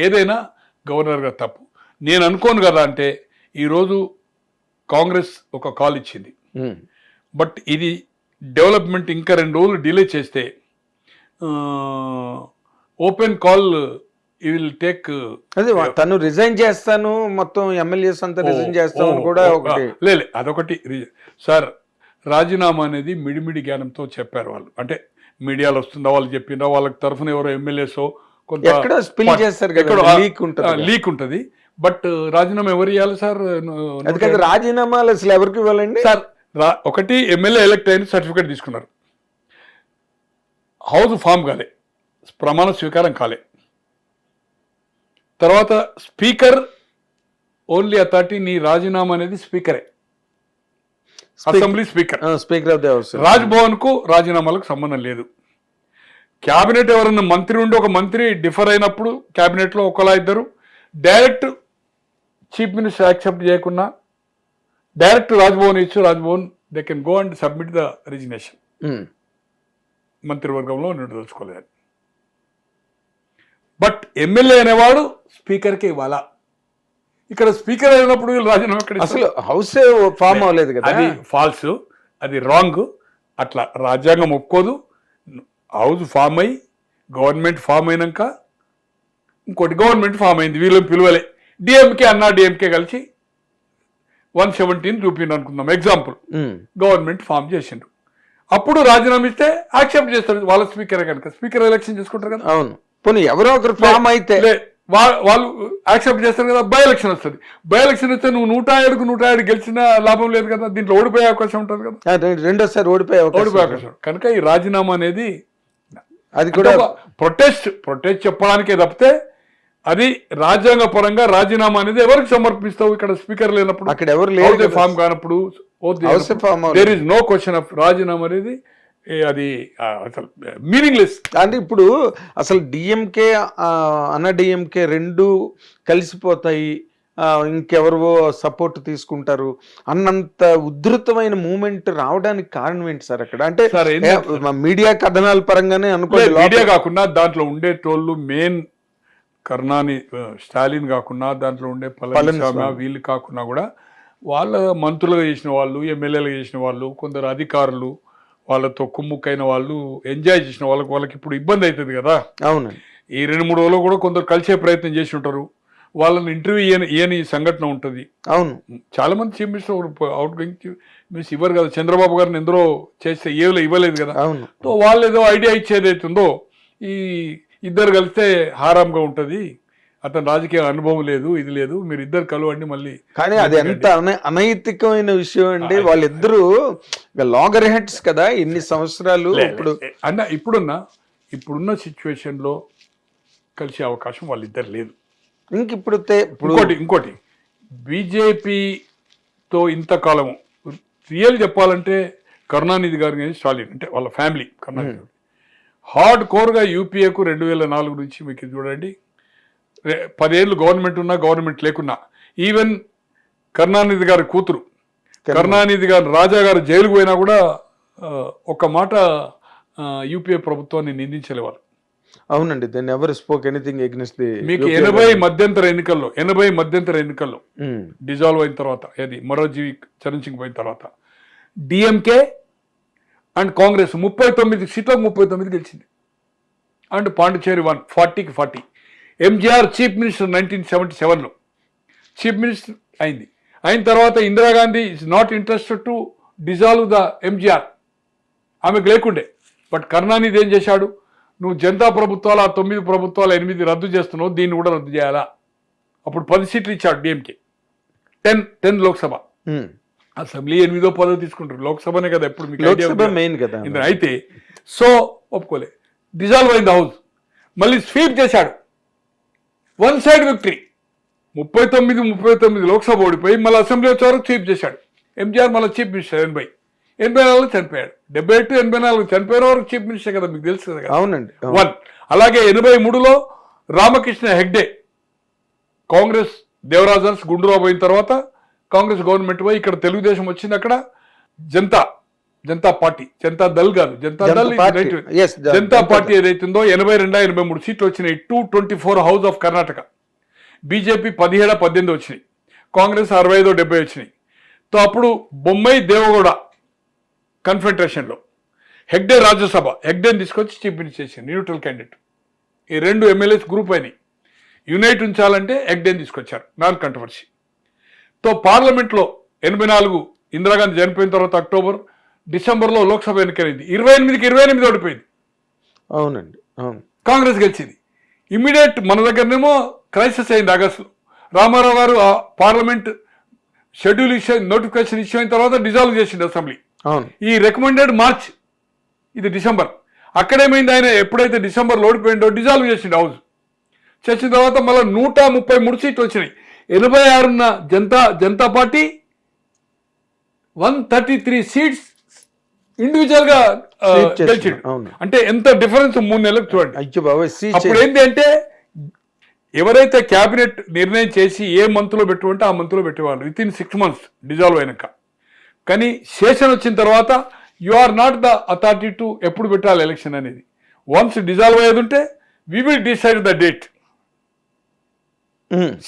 ఏదైనా గవర్నర్ గా తప్పు నేను అనుకోను కదా. అంటే ఈరోజు కాంగ్రెస్ ఒక కాల్ ఇచ్చింది, బట్ ఇది డెవలప్మెంట్ ఇంకా 2 రోజులు డిలే చేస్తే ఓపెన్ కాల్ ఈ విల్ టేక్. అదే తను రిజైన్ చేస్తాను, మొత్తం ఎమ్మెల్యేస్ అంతా రిజైన్ చేస్తాను కూడా ఒకటి. లేదు అదొకటి సార్. రాజీనామా అనేది మిడిమిడి జ్ఞానంతో చెప్పారు వాళ్ళు. అంటే మీడియాలో వస్తుందా, వాళ్ళు చెప్పిందా, వాళ్ళకి తరఫున ఎవరో ఎమ్మెల్యేసో కొంత లీక్ ఉంటుంది. బట్ రాజీనామా ఎవరు ఇవ్వాలి సార్? రాజీనామాలు అసలు ఎవరికి ఇవ్వాలండి సార్? ఒకటి ఎమ్మెల్యే ఎలక్ట్ అయిన సర్టిఫికేట్ తీసుకున్నారు, హౌస్ ఫామ్ కాలే, ప్రమాణ స్వీకారం కాలే. తర్వాత స్పీకర్ ఓన్లీ అథారిటీ, నీ రాజీనామా అనేది స్పీకరే, assembly speaker of the house. Rajbhavan కు రాజీనామాలకు సంబంధం లేదు. క్యాబినెట్ ఎవరన్నా మంత్రి ఉండి ఒక మంత్రి డిఫర్ అయినప్పుడు క్యాబినెట్ లో ఒకలా ఇద్దరు, డైరెక్ట్ చీఫ్ మినిస్టర్ యాక్సెప్ట్ చేయకున్నా డైరెక్ట్ రాజ్భవన్ ఇచ్చు, Raj Bhavan they can go and submit the resignation. మంత్రివర్గంలో నిర్దలుచుకోలేదు. బట్ ఎమ్మెల్యే అనేవాడు స్పీకర్కి ఇవ్వాలా. ఇక్కడ స్పీకర్ అయినప్పుడు రాజీనామా అసలు హౌస్ ఫామ్ అవ్వలేదు కదా, అది ఫాల్స్, అది రాంగ్. అట్లా రాజ్యాంగం ఒప్పుకోదు. హౌస్ ఫామ్ అయ్యి గవర్నమెంట్ ఫామ్ అయినాక ఇంకోటి గవర్నమెంట్ ఫామ్ అయింది, వీళ్ళని పిలువలే. డిఎంకే అన్నా డిఎంకే కలిసి 117 చూపిండు అనుకుందాం ఎగ్జాంపుల్, గవర్నమెంట్ ఫామ్ చేసిండు. అప్పుడు రాజీనామా ఇస్తే యాక్సెప్ట్ చేస్తారు వాళ్ళ స్పీకర్ కనుక. స్పీకర్ ఎలక్షన్ చేసుకుంటారు కదా. అవును, పోనీ ఎవరో ఒకరు ఫామ్ అయితే వాళ్ళు యాక్సెప్ట్ చేస్తారు కదా. బై ఎలక్షన్ వస్తుంది. బై ఎలక్షన్ వస్తే నువ్వు 107 గెలిచిన లాభం లేదు కదా, దీంట్లో ఓడిపోయే అవకాశం ఉంటుంది కదా, రెండోసారి ఓడిపోయే అవకాశం. కనుక ఈ రాజీనామా అనేది అది కూడా ప్రొటెస్ట్ చెప్పడానికే తప్పితే అది రాజ్యాంగ పరంగా రాజీనామా అనేది ఎవరికి సమర్పిస్తావు? ఇక్కడ స్పీకర్ లేనప్పుడు, అక్కడ ఎవరు లేదు, ఫామ్ కానప్పుడు there is no question of రాజీనామా అనేది అది అసలు మీనింగ్లెస్. అంటే ఇప్పుడు అసలు డిఎంకే అన్న డిఎంకే రెండు కలిసిపోతాయి, ఇంకెవరో సపోర్ట్ తీసుకుంటారు అన్నంత ఉధృతమైన మూమెంట్ రావడానికి కారణం ఏంటి సార్ అక్కడ? అంటే మీడియా కథనాల పరంగానే అనుకోండి, మీడియా కాకుండా దాంట్లో ఉండేటోళ్ళు మెయిన్ కరుణాని స్టాలిన్ కాకుండా దాంట్లో ఉండే పళనిస్వామి వీళ్ళు కాకుండా కూడా వాళ్ళ మంత్రులుగా చేసిన వాళ్ళు, ఎమ్మెల్యేలుగా చేసిన వాళ్ళు, కొందరు అధికారులు, వాళ్ళతో కుమ్ముక్కైన వాళ్ళు, ఎంజాయ్ చేసిన వాళ్ళకి ఇప్పుడు ఇబ్బంది అవుతుంది కదా. అవునండి. ఈ 2-3 రోజులు కూడా కొందరు కలిసే ప్రయత్నం చేసి ఉంటారు, వాళ్ళని ఇంటర్వ్యూ ఇయని సంఘటన ఉంటుంది. అవును, చాలా మంది chief minister out going means ఇవ్వరు కదా. చంద్రబాబు గారిని ఎందరో చేస్తే ఇవ్వలేదు కదా. అవును. సో వాళ్ళు ఏదో ఐడియా ఇచ్చేదైతుందో ఈ ఇద్దరు కలిస్తే హారాంగా ఉంటుంది, అతను రాజకీయ అనుభవం లేదు, ఇది లేదు, మీరు ఇద్దరు కలవండి మళ్ళీ. కానీ అది ఎంత అనైతికమైన విషయం అండి. వాళ్ళిద్దరూ లాగర్ హెడ్స్ కదా ఇన్ని సంవత్సరాలు. ఇప్పుడు ఇప్పుడున్న సిచ్యువేషన్ లో కలిసే అవకాశం వాళ్ళిద్దరు లేదు. ఇంకోటి బీజేపీతో ఇంతకాలము రియల్ చెప్పాలంటే కరుణానిధి గారు కానీ స్టాలిన్ అంటే వాళ్ళ ఫ్యామిలీ కరుణానిధి హార్డ్ కోర్గా యూపీఏకు 2004 నుంచి మీకు చూడండి 10 ఏళ్ళు గవర్నమెంట్ ఉన్నా గవర్నమెంట్ లేకున్నా, ఈవెన్ కరుణానిధి గారి కూతురు కరుణానిధి గారు రాజా గారు జైలుకు పోయినా కూడా ఒక మాట యూపీఏ ప్రభుత్వాన్ని నిందించలేవారు. అవునండి, then ever spoke anything against the. మీకు 80 మధ్యంతర ఎన్నికల్లో డిజాల్వ్ అయిన తర్వాత, అది మొరార్జీ చరణ్ సింగ్ పోయిన తర్వాత డిఎంకే అండ్ కాంగ్రెస్ 39 సీట్లకు 39 గెలిచింది. అండ్ పాండిచేరి 40కి 40. ఎంజీఆర్ చీఫ్ మినిస్టర్ 1977లో చీఫ్ మినిస్టర్ అయింది. అయిన తర్వాత Indira Gandhi is not interested to dissolve the MGR, ఆమెకు లేకుండే. బట్ కరుణానిధి ఏం చేశాడు, నువ్వు జనతా ప్రభుత్వాలు 9 ప్రభుత్వాలు 8 రద్దు చేస్తున్నావు, దీన్ని కూడా రద్దు చేయాలా. అప్పుడు 10 సీట్లు ఇచ్చాడు డిఎంకే, 10 లోక్సభ. అసెంబ్లీ 8వ 10వ తీసుకుంటారు, లోక్సభనే కదా ఎప్పుడు మీకు మెయిన్ కదా. అయితే సో ఒప్పుకోలే, డిజాల్వ్ అయింది హౌస్. మళ్ళీ స్వీప్ చేశాడు, 1 సైడ్ విక్టరీ. 39 లోక్సభ ఓడిపోయి మళ్ళీ అసెంబ్లీ వచ్చే వరకు స్వీప్ చేశాడు. ఎంజీఆర్ మళ్ళీ చీఫ్ మినిస్టర్ 84 చనిపోయాడు. 78-84 చనిపోయిన వరకు చీఫ్ మినిస్టర్ కదా, మీకు తెలుసు కదా. అవునండి. 1 అలాగే 83లో రామకృష్ణ హెగ్డే కాంగ్రెస్ దేవరాజన్స్ గుండూరావు పోయిన తర్వాత కాంగ్రెస్ గవర్నమెంట్ పోయి ఇక్కడ తెలుగుదేశం వచ్చింది. అక్కడ జనతా పార్టీ, జనతా దళ్ కాదు, జనతా పార్టీ ఏదైతుందో 82-83 సీట్లు వచ్చినాయి. 224 హౌస్ ఆఫ్ కర్ణాటక. బీజేపీ 17-18 వచ్చినాయి, కాంగ్రెస్ 65-70 వచ్చినాయి. తో అప్పుడు బొంబాయి దేవగౌడ కన్ఫెడరేషన్లో హెగ్డే రాజ్యసభ, హెగ్డేని తీసుకొచ్చి చీఫ్ మినిస్టర్ చేసింది, న్యూట్రల్ క్యాండిడేట్. ఈ 2 ఎమ్మెల్యేస్ గ్రూప్ అయినాయి. యునైట్ ఉంచాలంటే హెగ్డేని తీసుకొచ్చారు, నాన్ కంట్రవర్సీ. తో పార్లమెంట్లో 84 ఇందిరాగాంధీ చనిపోయిన తర్వాత డిసెంబర్లో లోక్సభ ఎన్నికైంది. 28కి 28 ఓడిపోయింది. అవునండి, అవును, కాంగ్రెస్ గెలిచింది. ఇమ్మీడియట్ మన దగ్గరనేమో క్రైసిస్ అయింది ఆగస్టులో. రామారావు గారు పార్లమెంట్ షెడ్యూల్ నోటిఫికేషన్ ఇష్యూ అయిన తర్వాత డిజాల్వ్ చేసింది అసెంబ్లీ. ఈ రికమెండెడ్ మార్చ్, ఇది డిసెంబర్. అక్కడేమైంది, ఆయన ఎప్పుడైతే డిసెంబర్లో ఓడిపోయిందో డిజాల్వ్ చేసిండు హౌస్. చేసిన తర్వాత మళ్ళీ 133 సీట్లు వచ్చినాయి. 86 ఉన్న జనతా పార్టీ 133 సీట్స్ ఇండివిజువల్ గా గెలిచిండు. అంటే ఎంత డిఫరెన్స్ 3 నెలలకు చూడండి. అప్పుడు ఏంటి అంటే ఎవరైతే క్యాబినెట్ నిర్ణయం చేసి ఏ మంత్లో పెట్టుకుంటే ఆ మంత్లో పెట్టేవాళ్ళు విత్-ఇన్ 6 months డిజాల్వ్ అయినాక. కానీ సెషన్ వచ్చిన తర్వాత you are not the authority to ఎప్పుడు పెట్టాలి ఎలక్షన్ అనేది. వన్స్ డిజాల్వ్ అయ్యేది ఉంటే we will decide the date.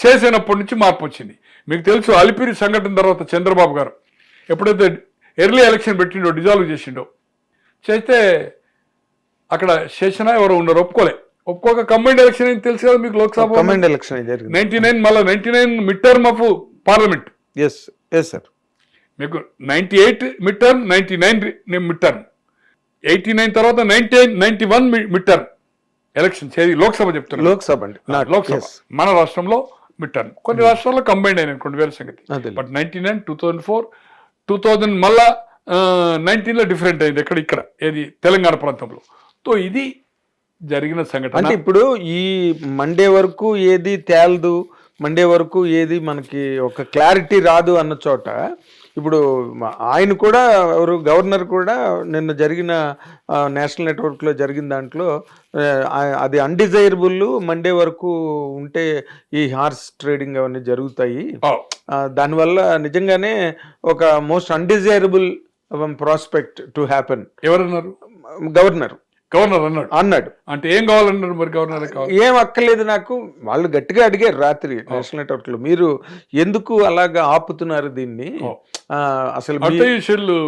చేసినప్పటి నుంచి మార్పు వచ్చింది. మీకు తెలుసు అలిపిరి సంఘటన తర్వాత చంద్రబాబు గారు ఎప్పుడైతే ఎర్లీ ఎలక్షన్ పెట్టిండో, డిజాల్వ్ చేసిండో, చేస్తే అక్కడ శేషన ఎవరు ఉన్నారు ఒప్పుకోక కంబైండ్ ఎలక్షన్ అయింది. తెలుసు కదా మీకు, లోక్సభ కంబైండ్ ఎలక్షన్ 99 మళ్ళీ 99 mid term of parliament. Sir మీకు 98 మిడ్ టర్మ్, 99 మిడ్ టర్మ్, 89 తర్వాత 91 మిడ్ టర్మ్ ఎలక్షన్స్. ఏది లోక్సభ చెప్తున్నారు, లోక్సభ మన రాష్ట్రంలో మిడ్ టర్మ్. కొన్ని రాష్ట్రాల్లో కంబైండ్ అయినాయి కొన్ని వేల సంగతి. బట్ 99, 2004, 2000 మళ్ళా 19లో డిఫరెంట్ అయింది. ఇక్కడ ఏది తెలంగాణ ప్రాంతంలో. తో ఇది జరిగిన సంఘటన. అంటే ఇప్పుడు ఈ మండే వరకు ఏది తేలదు, మండే వరకు ఏది మనకి ఒక క్లారిటీ రాదు అన్న చోట ఇప్పుడు ఆయన కూడా ఎవరు గవర్నర్ కూడా నిన్న జరిగిన నేషనల్ నెట్వర్క్లో జరిగిన దాంట్లో అది అన్డిజైరబుల్ మండే వరకు ఉంటే ఈ హార్స్ ట్రేడింగ్ అవన్నీ జరుగుతాయి, దానివల్ల నిజంగానే ఒక most undesirable prospect to happen. ఎవరన్నారు? గవర్నర్ అన్నాడు. అంటే ఏం కావాలన్నారు మరి? గవర్నర్ ఏం అక్కర్లేదు నాకు. వాళ్ళు గట్టిగా అడిగారు రాత్రి నేషనల్ నెట్వర్క్ లో, మీరు ఎందుకు అలాగా ఆపుతున్నారు దీన్ని, అసలు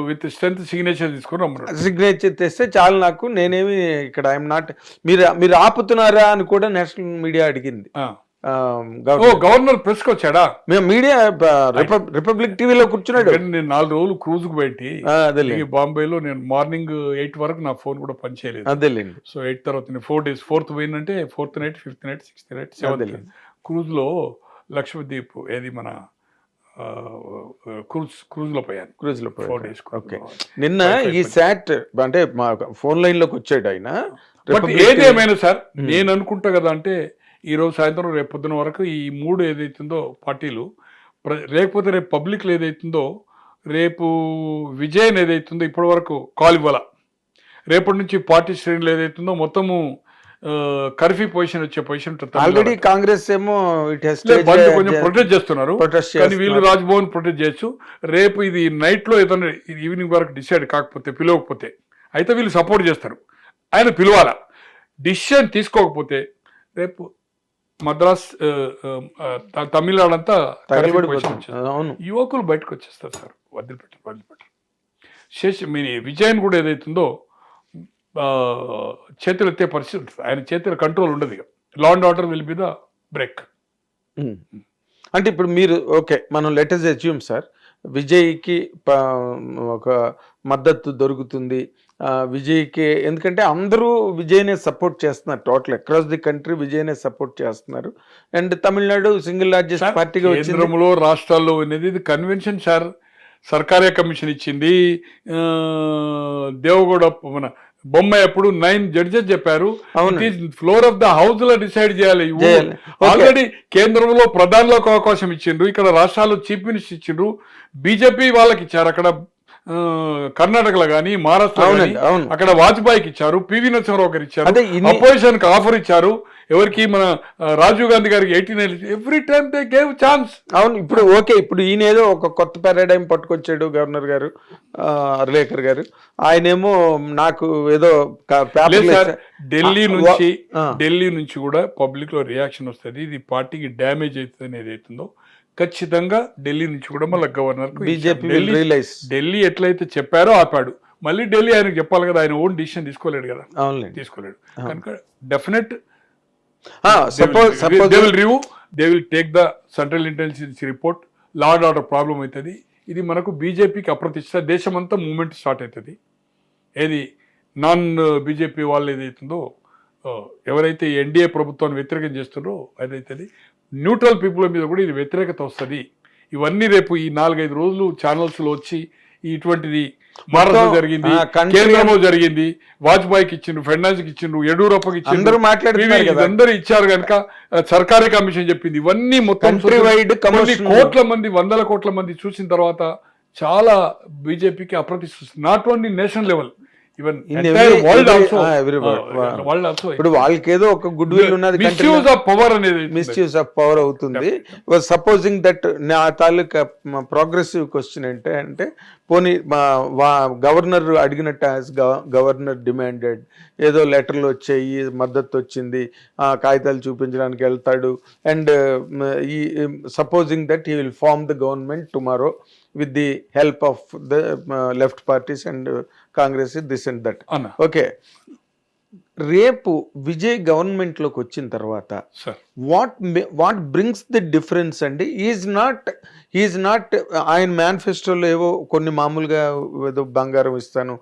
విత్ స్ట్రెంత్ సిగ్నేచర్ తీసుకుని సిగ్నేచర్ తెస్తే చాలు నాకు, నేనేమి ఇక్కడ ఐఎమ్ నాట్, మీరు ఆపుతున్నారా అని కూడా నేషనల్ మీడియా అడిగింది. గవర్నర్ ప్రెస్ కి వచ్చాడా? మేము మీడియా రిపబ్లిక్ టీవీలో కూర్చున్నాడు. నేను 4 రోజులు క్రూజ్ కు పెట్టి బాంబేలో నేను మార్నింగ్ 8 వరకు నా ఫోన్ కూడా పనిచేయలేదు. అదేలేండి. సో 8 తర్వాత నేను 4 days, 4th పోయిందంటే 4th night, 5th night, 6th night, 7th cruise లో లక్షద్వీప్ ఏది మన క్రూజ్ లో పోయాను. 4 days. ఓకే. నిన్న ఈ శాట్ అంటే మా ఫోన్ లైన్ లోకి వచ్చాడు ఆయన. ఏదేమైనా సార్ నేను అనుకుంటా కదా, అంటే ఈ రోజు సాయంత్రం రేపు పొద్దున వరకు ఈ 3 ఏదైతుందో పార్టీలు, లేకపోతే రేపు పబ్లిక్లో ఏదైతుందో, రేపు విజయన్ ఏదైతుందో ఇప్పటి వరకు కాల్ ఇవ్వాల, రేపటి నుంచి పార్టీ శ్రేణులు ఏదైతుందో మొత్తము కర్ఫ్యూ పొజిషన్ వచ్చే పొజిషన్ ఆల్రెడీ కాంగ్రెస్ ఏమో కొంచెం ప్రొటెస్ట్ చేస్తున్నారు, కానీ వీళ్ళు రాజ్భవన్ ప్రొటెస్ట్ చేయొచ్చు. రేపు ఇది నైట్ లో ఏదైనా ఈవినింగ్ వరకు డిసైడ్ కాకపోతే, పిలవకపోతే అయితే వీళ్ళు సపోర్ట్ చేస్తారు. ఆయన పిలవాలా, డిసిషన్ తీసుకోకపోతే రేపు మద్రాస్ తమిళనాడు అంతా యువకులు బయటకు వచ్చేస్తారు సార్. వదిలిపెట్టారు. విజయన్ కూడా ఏదైతుందో చేతులు ఎత్తే పరిస్థితి ఉంటుంది, ఆయన చేతుల కంట్రోల్ ఉండదు. ఇక లా and order will be the break. అంటే ఇప్పుడు మీరు ఓకే, మనం లెటర్స్ అజ్యూమ్ సార్, విజయ్కి ఒక మద్దతు దొరుకుతుంది, విజయ్కి, ఎందుకంటే అందరూ విజయ్నే సపోర్ట్ చేస్తున్నారు, టోటల్ అక్రాస్ ది కంట్రీ విజయ్నే సపోర్ట్ చేస్తున్నారు. అండ్ తమిళనాడు సింగిల్ లార్జెస్ట్ పార్టీగా కేంద్రంలో రాష్ట్రాల్లో అనేది ఇది కన్వెన్షన్ సార్. సర్కారే కమిషన్ ఇచ్చింది. దేవగౌడ మన బొమ్మాయి అప్పుడు 9 జడ్జెస్ చెప్పారు, ఫ్లోర్ ఆఫ్ ద హౌస్ లో డిసైడ్ చేయాలి. ఆల్రెడీ కేంద్రంలో ప్రధానులకు అవకాశం ఇచ్చిండ్రు, ఇక్కడ రాష్ట్రాల్లో చీఫ్ మినిస్టర్ ఇచ్చిండ్రు, బీజేపీ వాళ్ళకి ఇచ్చారు. అక్కడ కర్ణాటకలో గానీ, మహారాష్ట్ర అక్కడ వాజ్పేయికి ఇచ్చారు, పివి నరసింహారావు గారు ఇచ్చారు, అపోజిషన్ కి ఆఫర్ ఇచ్చారు. ఎవరికి మన రాజీవ్ గాంధీ గారికి 18 every time they gave chance. అవును. ఇప్పుడు ఓకే, ఇప్పుడు ఈయన ఏదో ఒక కొత్త పారాడైమ్ పట్టుకొచ్చాడు గవర్నర్ గారు, అర్లేకర్ గారు. ఆయనేమో నాకు ఏదో ఢిల్లీ నుంచి కూడా పబ్లిక్ లో రియాక్షన్ వస్తుంది, ఇది పార్టీకి డ్యామేజ్ అవుతుంది అనేది అవుతుందో ఖచ్చితంగా ఢిల్లీ నుంచి కూడా మళ్ళీ గవర్నర్ ఢిల్లీ ఎట్లయితే చెప్పారో ఆపాడు. మళ్ళీ ఢిల్లీ ఆయనకు చెప్పాలి కదా, ఆయన ఓన్ డిసిషన్ తీసుకోలేడు కదా, తీసుకోలేడు కనుక definite they will take the central intelligence report. Law and order problem అవుతుంది. ఇది మనకు బీజేపీకి అప్రతిష్ట, దేశమంతా మూవ్మెంట్ స్టార్ట్ అవుతుంది. ఏది నాన్ బీజేపీ వాళ్ళు ఏదైతుందో, ఎవరైతే ఎన్డీఏ ప్రభుత్వాన్ని వ్యతిరేకం చేస్తున్నారో అదైతుంది, న్యూట్రల్ పీపుల్ మీద కూడా ఇది వ్యతిరేకత వస్తుంది. ఇవన్నీ రేపు ఈ 4-5 రోజులు ఛానల్స్ లో వచ్చి ఇటువంటిది మహారాష్ట్ర జరిగింది, కేంద్రంలో జరిగింది, వాజ్పేయికి ఇచ్చిండ్రు, ఫెర్నాండెస్కి ఇచ్చిండ్రు, యడ్యూరప్పకి ఇచ్చిండ్రు, అందరూ ఇచ్చారు కనుక సర్కారీ కమిషన్ చెప్పింది. ఇవన్నీ మొత్తం కోట్ల మంది, 100 కోట్ల మంది చూసిన తర్వాత చాలా బీజేపీకి అప్రతిష్ట. Not only national level, even ఇప్పుడు వాళ్ళకి ఏదో ఒక గుడ్ విల్ ఉన్నది, మిస్యూజ్ ఆఫ్ పవర్ అనేది, మిస్యూజ్ ఆఫ్ పవర్ అవుతుంది. సపోజింగ్ దట్ నా తాలూకా ప్రోగ్రెసివ్ క్వశ్చన్ అంటే పోనీ గవర్నర్ అడిగినట్టు గవర్నర్ డిమాండెడ్, ఏదో లెటర్లు వచ్చాయి, మద్దతు వచ్చింది, కాగితాలు చూపించడానికి వెళ్తాడు. అండ్ ఈ supposing that he will form the government tomorrow with the help of the left parties and Congress, this and that. Okay. రేపు విజయ్ గవర్నమెంట్ లోకి వచ్చిన తర్వాత వాట్ బ్రింగ్స్ ది డిఫరెన్స్ అండి? ఈజ్ నాట్ ఆయన మేనిఫెస్టోలో ఏవో కొన్ని మామూలుగా ఏదో బంగారం ఇస్తాను,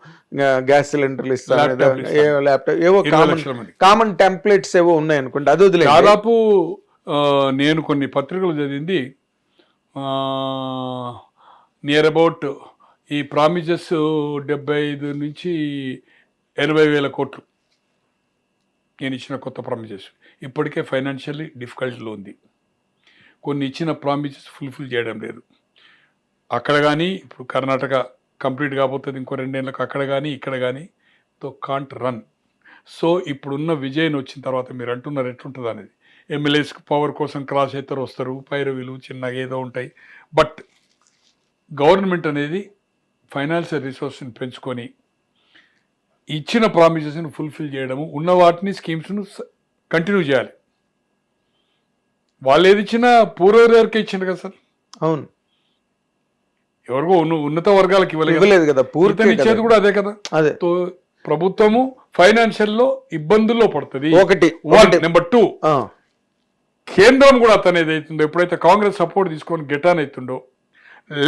గ్యాస్ సిలిండర్లు ఇస్తాను, ల్యాప్టాప్, ఏవో కామన్ టెంప్లెట్స్ ఏవో ఉన్నాయి అనుకోండి. అది వదిలే దాదాపు నేను కొన్ని పత్రికలు చదివింది నియర్ అబౌట్ ఈ ప్రామిసెస్ 75 నుంచి 80,000 కోట్లు నేను ఇచ్చిన కొత్త ప్రామిసెస్. ఇప్పటికే ఫైనాన్షియల్లీ డిఫికల్టీలో ఉంది. కొన్ని ఇచ్చిన ప్రామిసెస్ ఫుల్ఫిల్ చేయడం లేదు. అక్కడ కానీ ఇప్పుడు కర్ణాటక కంప్లీట్ కాబోతుంది ఇంకో 2 ఏళ్ళకి, అక్కడ కానీ ఇక్కడ కానీ తో కాంట్ రన్. సో ఇప్పుడున్న విజయన్ వచ్చిన తర్వాత మీరు అంటున్నారు ఎట్లుంటుంది అనేది. ఎమ్మెల్యేస్ పవర్ కోసం క్రాస్ అవుతారు, వస్తారు, పైరవీలు చిన్నగా ఏదో ఉంటాయి. బట్ గవర్నమెంట్ అనేది ఫైనాన్షియల్ రిసోర్స్ని పెంచుకొని ఇచ్చిన ప్రామిసెస్ని ఫుల్ఫిల్ చేయడము, ఉన్న వాటిని స్కీమ్స్ను కంటిన్యూ చేయాలి. వాళ్ళు ఏది ఇచ్చినా పూర్వవర్గకే ఇచ్చింది కదా సార్. అవును, ఎవరికో ఉన్నత వర్గాలకు ఇవ్వలేదు కదా, పూర్తి ఇచ్చేది కూడా అదే కదా. అదే ప్రభుత్వము ఫైనాన్షియల్ లో ఇబ్బందుల్లో పడుతుంది. ఒకటి. నెంబర్ 2, కేంద్రం కూడా అతను ఏదైతుందో ఎప్పుడైతే కాంగ్రెస్ సపోర్ట్ తీసుకొని గెటాన్ అవుతుండో,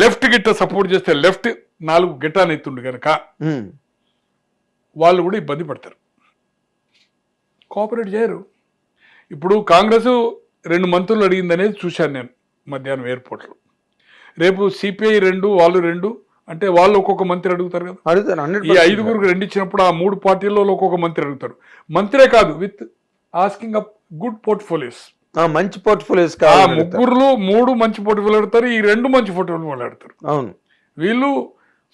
లెఫ్ట్ గిట్ట సపోర్ట్ చేస్తే లెఫ్ట్ 4 గెటాన్ అవుతుండు కనుక వాళ్ళు కూడా ఇబ్బంది పడతారు, కోఆపరేట్ చేయరు. ఇప్పుడు కాంగ్రెస్ 2 మంత్రులు అడిగింది అనేది చూశాను నేను మధ్యాహ్నం ఎయిర్పోర్ట్లో. రేపు సిపిఐ 2, వాళ్ళు 2 అంటే వాళ్ళు ఒక్కొక్క మంత్రి అడుగుతారు కదా. ఈ 5గురికి 2 ఇచ్చినప్పుడు ఆ 3 పార్టీల్లో ఒక్కొక్క మంత్రి అడుగుతారు. మంత్రే కాదు, with asking up good portfolios, మంచి పోర్ట్ఫోలియోస్. 3 మంచి పోర్ట్ఫోలియో అడతారు, ఈ 2 మంచి పోర్ట్ఫోలియో అడతారు. అవును, వీళ్ళు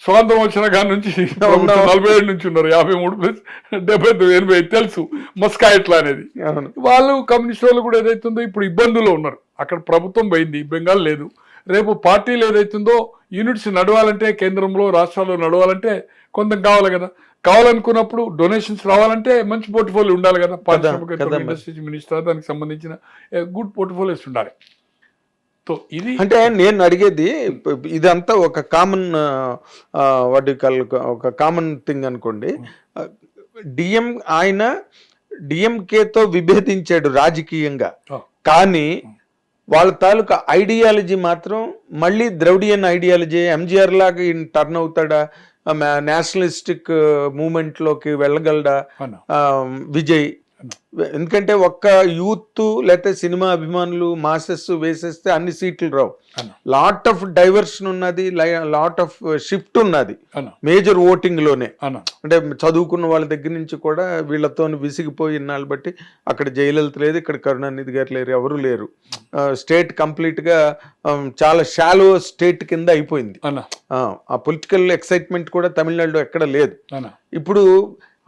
స్వాతంత్రం వచ్చిన కాడి నుంచి 47 నుంచి ఉన్నారు, 53 + 70 80 తెలుసు మస్కా ఎట్లా అనేది. వాళ్ళు కమ్యూనిస్ట్ వాళ్ళు కూడా ఏదైతుందో ఇప్పుడు ఇబ్బందుల్లో ఉన్నారు. అక్కడ ప్రభుత్వం పోయింది, బెంగాల్ లేదు. రేపు పార్టీలు ఏదైతుందో యూనిట్స్ నడవాలంటే, కేంద్రంలో రాష్ట్రాల్లో నడవాలంటే కొంత కావాలి కదా. కావాలనుకున్నప్పుడు డొనేషన్స్ రావాలంటే మంచి పోర్ట్ఫోలియో ఉండాలి కదా. పారిశ్రామిక ఇండస్ట్రీస్ మినిస్టర్ దానికి సంబంధించిన గుడ్ పోర్ట్ఫోలియోస్ ఉండాలి. ఇది అంటే నేను అడిగేది ఇదంతా ఒక కామన్ ఒక కామన్ థింగ్ అనుకోండి. ఆయన డిఎంకేతో విభేదించాడు రాజకీయంగా, కానీ వాళ్ళ తాలూకా ఐడియాలజీ మాత్రం మళ్ళీ ద్రవిడియన్ ఐడియాలజీ. ఎంజిఆర్ లాగా ఈయన టర్న్ అవుతాడా, నేషనలిస్టిక్ మూమెంట్ లోకి వెళ్ళగలడా విజయ్? ఎందుకంటే ఒక్క యూత్ లేకపోతే సినిమా అభిమానులు మాసెస్ వేసేస్తే అన్ని సీట్లు రావు. లాట్ ఆఫ్ డైవర్షన్ ఉన్నది, లాట్ ఆఫ్ షిఫ్ట్ ఉన్నది మేజర్ ఓటింగ్ లోనే. అంటే చదువుకున్న వాళ్ళ దగ్గర నుంచి కూడా వీళ్ళతో విసిగిపోయి ఇన్నాళ్ళు బట్టి అక్కడ జయలలిత లేదు, ఇక్కడ కరుణానిధి గారు లేరు, ఎవరు లేరు. స్టేట్ కంప్లీట్ గా చాలా షాలో స్టేట్ కింద అయిపోయింది. ఆ పొలిటికల్ ఎక్సైట్మెంట్ కూడా తమిళనాడులో ఎక్కడ లేదు. ఇప్పుడు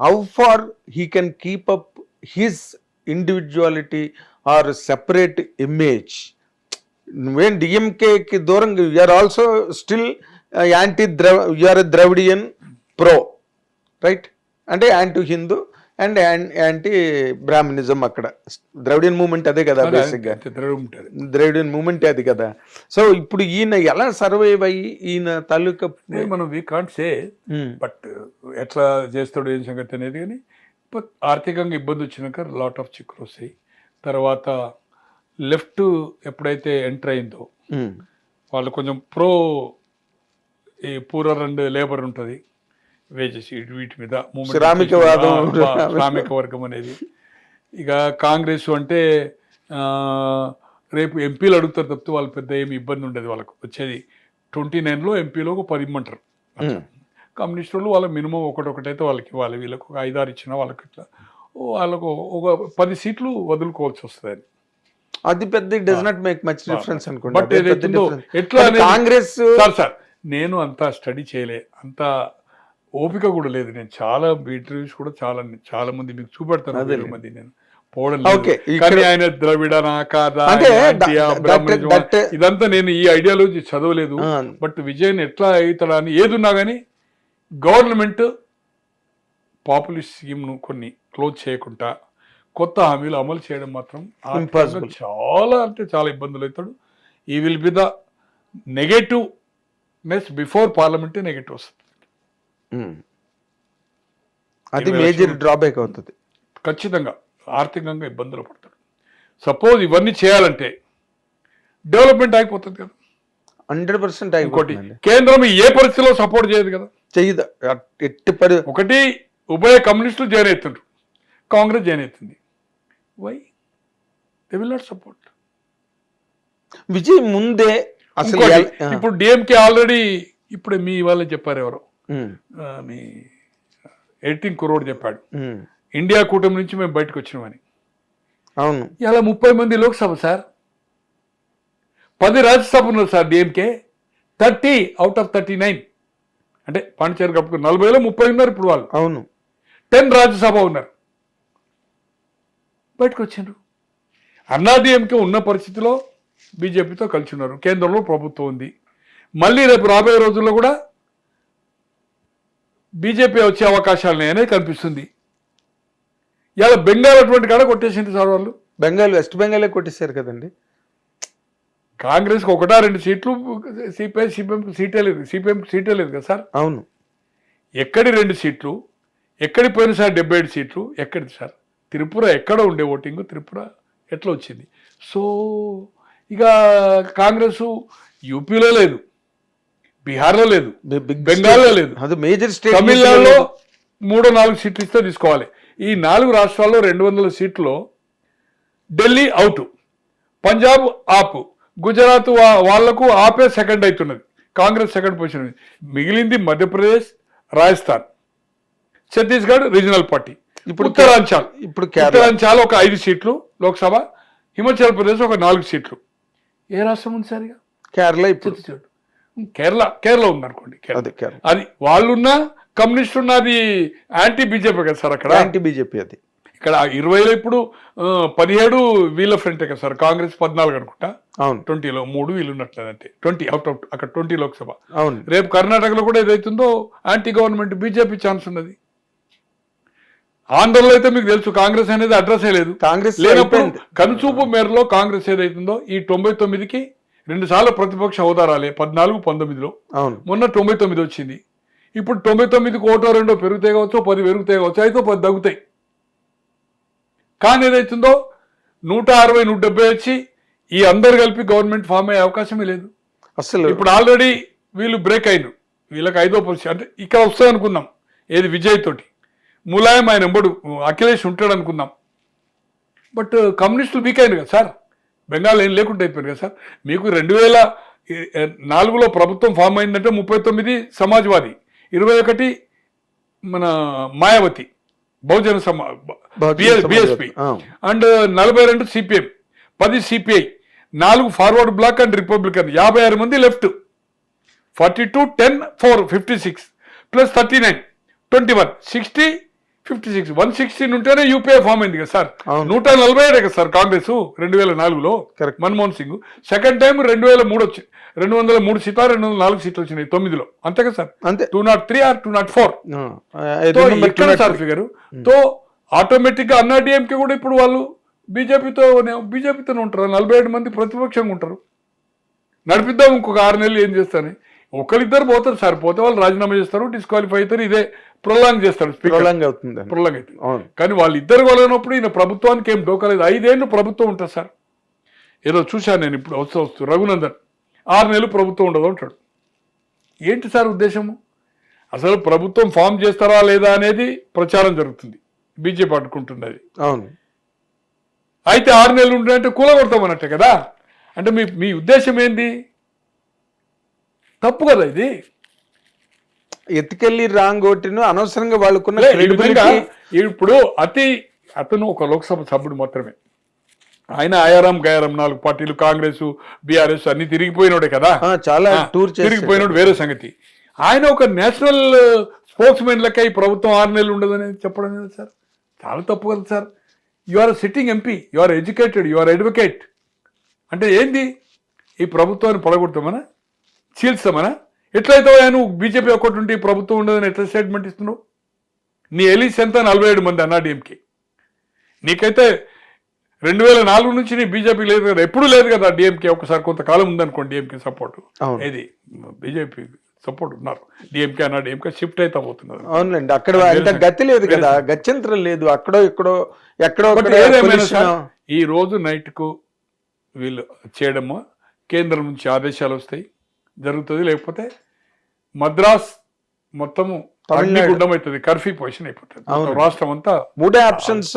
how far he can keep up his individuality or separate image? When DMK ki దూరం, you are also still you are a Dravidian pro, right? అంటే anti Hindu and anti Brahminism. అక్కడ ద్రవిడియన్ మూమెంట్ అదే కదా, బేసిక్ గా Dravidian moment అది కదా. So ఇప్పుడు ఈయన ఎలా సర్వైవ్ అయ్యి ఈయన తాలూకా మనం వీ కాంట్ సే, బట్ ఎట్లా చేస్తాడు ఏం సంగతి అనేది. కానీ ఆర్థికంగా ఇబ్బంది వచ్చినాక లాట్ ఆఫ్ చిక్కులు వస్తాయి. తర్వాత లెఫ్ట్ ఎప్పుడైతే ఎంటర్ అయిందో వాళ్ళు కొంచెం ఈ పూర్ అండ్ లేబర్ ఉంటుంది, వేజెస్ వీటి మీద శ్రామిక వర్గం అనేది. ఇక కాంగ్రెస్ అంటే రేపు ఎంపీలు అడుగుతారు తప్పితే వాళ్ళు పెద్ద ఏమి ఇబ్బంది ఉండదు. వాళ్ళకు వచ్చేది 29లో ఎంపీలో 10 ఇమ్మంటారు. కమ్యూనిస్టులు వాళ్ళ మినిమం ఒకటైతే వాళ్ళకి ఇవ్వాలి, వీళ్ళకు 5-6 ఇచ్చినా వాళ్ళకి ఇట్లా వాళ్ళకు ఒక 10 సీట్లు వదులుకోవాల్సి వస్తుంది. అది పెద్ద does not make much difference అనుకోండి. బట్ ఏదైతుందో ఎట్లా కాంగ్రెస్ సార్ నేను అంతా స్టడీ చేయలే, అంత ఓపిక కూడా లేదు. నేను చాలా ఇంటర్వ్యూస్ కూడా చాలా మంది మీకు చూపెడతాను, 1000 మంది నేను పోవడం. కానీ ఆయన ద్రవిడనా కాదా ఇదంతా నేను ఈ ఐడియాలజీ చదవలేదు. బట్ విజయన్ ఎట్లా అవుతాడా అని ఏదున్నా కానీ గవర్నమెంట్ పాపులిస్ట్ స్కీమ్ను కొన్ని క్లోజ్ చేయకుండా కొత్త హామీలు అమలు చేయడం మాత్రం చాలా అంటే చాలా ఇబ్బందులు అవుతాడు. ఈ will be the negativeness before parliament negative వస్తుంది. అది మేజర్ డ్రాబ్యాక్ అవుతుంది ఖచ్చితంగా. ఆర్థికంగా ఇబ్బందులు పడతాడు. సపోజ్ ఇవన్నీ చేయాలంటే డెవలప్మెంట్ అయిపోతుంది కదా, 100% ఇంకోటి కేంద్రం ఏ పరిస్థితిలో సపోర్ట్ చేయదు కదా, చెయ్యదు. ఒకటి ఉభయ కమ్యూనిస్టులు జాయిన్ అవుతుండ్రు, కాంగ్రెస్ జాయిన్ అవుతుంది. Why they will not support. Vijay ముందే అసలు ఇప్పుడు డిఎంకే ఆల్రెడీ ఇప్పుడే మీ వాళ్ళే చెప్పారు, ఎవరో మీ 18 crore చెప్పాడు ఇండియా కూటమి నుంచి మేము బయటకు వచ్చినామని. అవును, ఇలా 30 మంది లోక్సభ సార్, 10 రాజ్యసభ ఉన్నారు సార్ డిఎంకే, 30 out of 39 అంటే పాండిచేరి కప్పుకు 40లో 30 ఉన్నారు ఇప్పుడు వాళ్ళు. అవును. 10 రాజ్యసభ ఉన్నారు, బయటకు వచ్చిండ్రు. అన్నాడీఎంకే ఉన్న పరిస్థితిలో బీజేపీతో కలిసి ఉన్నారు. కేంద్రంలో ప్రభుత్వం ఉంది. మళ్ళీ రేపు రాబోయే రోజుల్లో కూడా బీజేపీ వచ్చే అవకాశాలు అనేది కనిపిస్తుంది. ఇలా బెంగాల్ అటువంటి కాడ కొట్టేసింది సార్ వాళ్ళు. బెంగాల్, వెస్ట్ బెంగాలే కొట్టేశారు కదండి. కాంగ్రెస్కి 1-2 సీట్లు, సిపిఐ సిపిఎం సీటే లేదు, సిపిఎం సీటే లేదు కదా సార్. అవును. ఎక్కడి 2 సీట్లు, ఎక్కడి పోయిన సార్ 77 సీట్లు, ఎక్కడిది సార్? త్రిపుర ఎక్కడ ఉండే ఓటింగ్, త్రిపుర ఎట్లా వచ్చింది? సో ఇక కాంగ్రెస్ యూపీలో లేదు, బీహార్లో లేదు, బెంగాల్లో లేదు, అది మేజర్ స్టేట్. తమిళనాడులో 3-4 సీట్లు ఇస్తే తీసుకోవాలి. ఈ 4 రాష్ట్రాల్లో 200 సీట్లో ఢిల్లీ అవుట్, పంజాబ్ ఆప్, గుజరాత్ వాళ్లకు ఆపే సెకండ్ అవుతున్నది, కాంగ్రెస్ సెకండ్ పొజిషన్. మిగిలింది మధ్యప్రదేశ్, రాజస్థాన్, ఛత్తీస్గఢ్ రీజనల్ పార్టీ, ఉత్తరాంచల్ ఒక 5 సీట్లు లోక్సభ, హిమాచల్ ప్రదేశ్ ఒక 4 సీట్లు. ఏ రాష్ట్రం ఉంది సార్? కేరళ. ఇప్పుడు కేరళ ఉంది అనుకోండి. అది వాళ్ళున్నా కమ్యూనిస్ట్ ఉన్నది యాంటీ బీజేపీ కదా సార్. అక్కడ యాంటీ బీజేపీ. అది ఇక్కడ 20లో ఇప్పుడు 17 వీళ్ళ ఫ్రంటే కదా సార్. కాంగ్రెస్ 14 అనుకుంటా. అవును. 20లో 3 వీళ్ళు ఉన్నట్లేదంటే 20 అవుట్ అక్కడ 20 లోక్సభ. అవును. రేపు కర్ణాటకలో కూడా ఏదైతుందో యాంటీ గవర్నమెంట్ బీజేపీ ఛాన్స్ ఉన్నది. ఆంధ్రలో అయితే మీకు తెలుసు కాంగ్రెస్ అనేది అడ్రస్ లేదు. కాంగ్రెస్ లేనప్పుడు కనుచూపు మేరలో కాంగ్రెస్ ఏదైతుందో ఈ 99కి 2 సార్లు ప్రతిపక్ష హోదా రాలే, 14, 19లో. మొన్న 99 వచ్చింది. ఇప్పుడు 99కి 1-2 పెరుగుతాయి కావచ్చు, 10 పెరుగుతాయి కావచ్చు, అయితే 10 తగ్గుతాయి. కానీ ఏదైతుందో 160, 170 వచ్చి ఈ అందరు కలిపి గవర్నమెంట్ ఫామ్ అయ్యే అవకాశమే లేదు అసలు. ఇప్పుడు ఆల్రెడీ వీళ్ళు బ్రేక్ అయినారు, వీళ్ళకి 5వ పొజిషన్. అంటే ఇక్కడ వస్తుంది అనుకుందాం, ఏది విజయ్ తోటి. ములాయం ఆయన ఎంబడు అఖిలేష్ ఉంటాడు అనుకుందాం. బట్ కమ్యూనిస్టులు వీక్ అయినారు కదా సార్. బెంగాల్ ఏం లేకుండా అయిపోయారు కదా సార్. మీకు 2004లో ప్రభుత్వం ఫామ్ అయిందంటే 39 సమాజ్వాదీ, 21 మన Mayawati Bahujan BSP, and 42 CPM, 10 CPI, 4 Forward Bloc and Republican, 56 మంది లెఫ్ట్, 42, 10, 4, 56 ప్లస్ 39, 21, 60, 56, 116 ఉంటేనే యూపీఐ ఫామ్ అయింది కదా సార్. 147 కదా సార్ కాంగ్రెస్ 2004లో మన్మోహన్ సింగ్. సెకండ్ టైం 2003 వచ్చి 203 సీట్లు, 204 సీట్లు వచ్చినాయి 9లో, అంతే కదా సార్. 203 or 204 ఇక్కడ సార్ ఫిగర్. తో ఆటోమేటిక్ గా అన్నాడీఎంకే కూడా ఇప్పుడు వాళ్ళు బీజేపీతోనే ఉంటారు. 47 మంది ప్రతిపక్షంగా ఉంటారు. నడిపిద్దాం ఇంకొక 6 నెలలు ఏం చేస్తారని. ఒకరిద్దరు పోతారు సార్, పోతే వాళ్ళు రాజీనామా చేస్తారు, డిస్క్వాలిఫై అవుతారు. ఇదే ప్రొలాంగ్ చేస్తాడు, ప్రొలాంగ్ అవుతుంది. కానీ వాళ్ళిద్దరు వెళ్ళినప్పుడు ఈయన ప్రభుత్వానికి ఏం డోకలేదు. 5 ఏళ్ళు ప్రభుత్వం ఉంటుంది సార్. ఏదో చూశాను నేను ఇప్పుడు వస్తూ రఘునందన్ 6 నెలలు ప్రభుత్వం ఉండదు అంటాడు. ఏంటి సార్ ఉద్దేశము? అసలు ప్రభుత్వం ఫామ్ చేస్తారా లేదా అనేది ప్రచారం జరుగుతుంది, బీజేపీ అడ్డుకుంటున్నది. అవును. అయితే 6 నెలలు ఉంటే కూలగొడతామన్నట్టే కదా. అంటే మీ ఉద్దేశం ఏంది? తప్పు కదా ఇది. ఎత్తుకెళ్ళి రాంగ్ ఓటిను అనవసరంగా వాళ్ళకున్న ఇప్పుడు అతను ఒక లోక్సభ సభ్యుడు మాత్రమే. ఆయన ఆయారాం గయారాం 4 పార్టీలు, కాంగ్రెస్, బీఆర్ఎస్ అన్ని తిరిగిపోయినోడే కదా. చాలా టూర్ తిరిగిపోయినోడు వేరే సంగతి. ఆయన ఒక నేషనల్ స్పోర్ట్స్ మెన్ లెక్క ఈ ప్రభుత్వం 6 నెలలు ఉండదని చెప్పడం లేదు సార్. చాలా తప్పు కదా sir. You are sitting MP, you are educated, you are advocate. అంటే ఏంది ఈ ప్రభుత్వాన్ని పడగొడతామనా, చీల్స్తామనా? ఎట్లయితే నువ్వు బీజేపీ ఒకటి ఉంటే ప్రభుత్వం ఉండదని ఎట్లా స్టేట్మెంట్ ఇస్తున్నావు? నీ ఎలీస్ ఎంత? 47 మంది అన్నాడీఎంకే. నీకైతే 2004 నుంచి నీ బీజేపీ లేదు కదా, ఎప్పుడు లేదు కదా డిఎంకే. ఒకసారి కొంతకాలం ఉందనుకోండి డిఎంకే సపోర్ట్, ఏది బీజేపీ సపోర్ట్ ఉన్నారు. డిఎంకే అన్నాడీఎంకే షిఫ్ట్ అయితే పోతున్నారు. అవునండి, అక్కడ గతి లేదు కదా, గత్యంతరం లేదు. అక్కడో ఇక్కడో ఎక్కడో ఈ రోజు నైట్ కు వీళ్ళు చేయడము, కేంద్రం నుంచి ఆదేశాలు వస్తాయి, జరుగుతుంది. లేకపోతే మద్రాస్ మొత్తము గుడ్డం అవుతుంది, కర్ఫ్యూ పొజిషన్ అయిపోతుంది రాష్ట్రం అంతా. 3 ఆప్షన్స్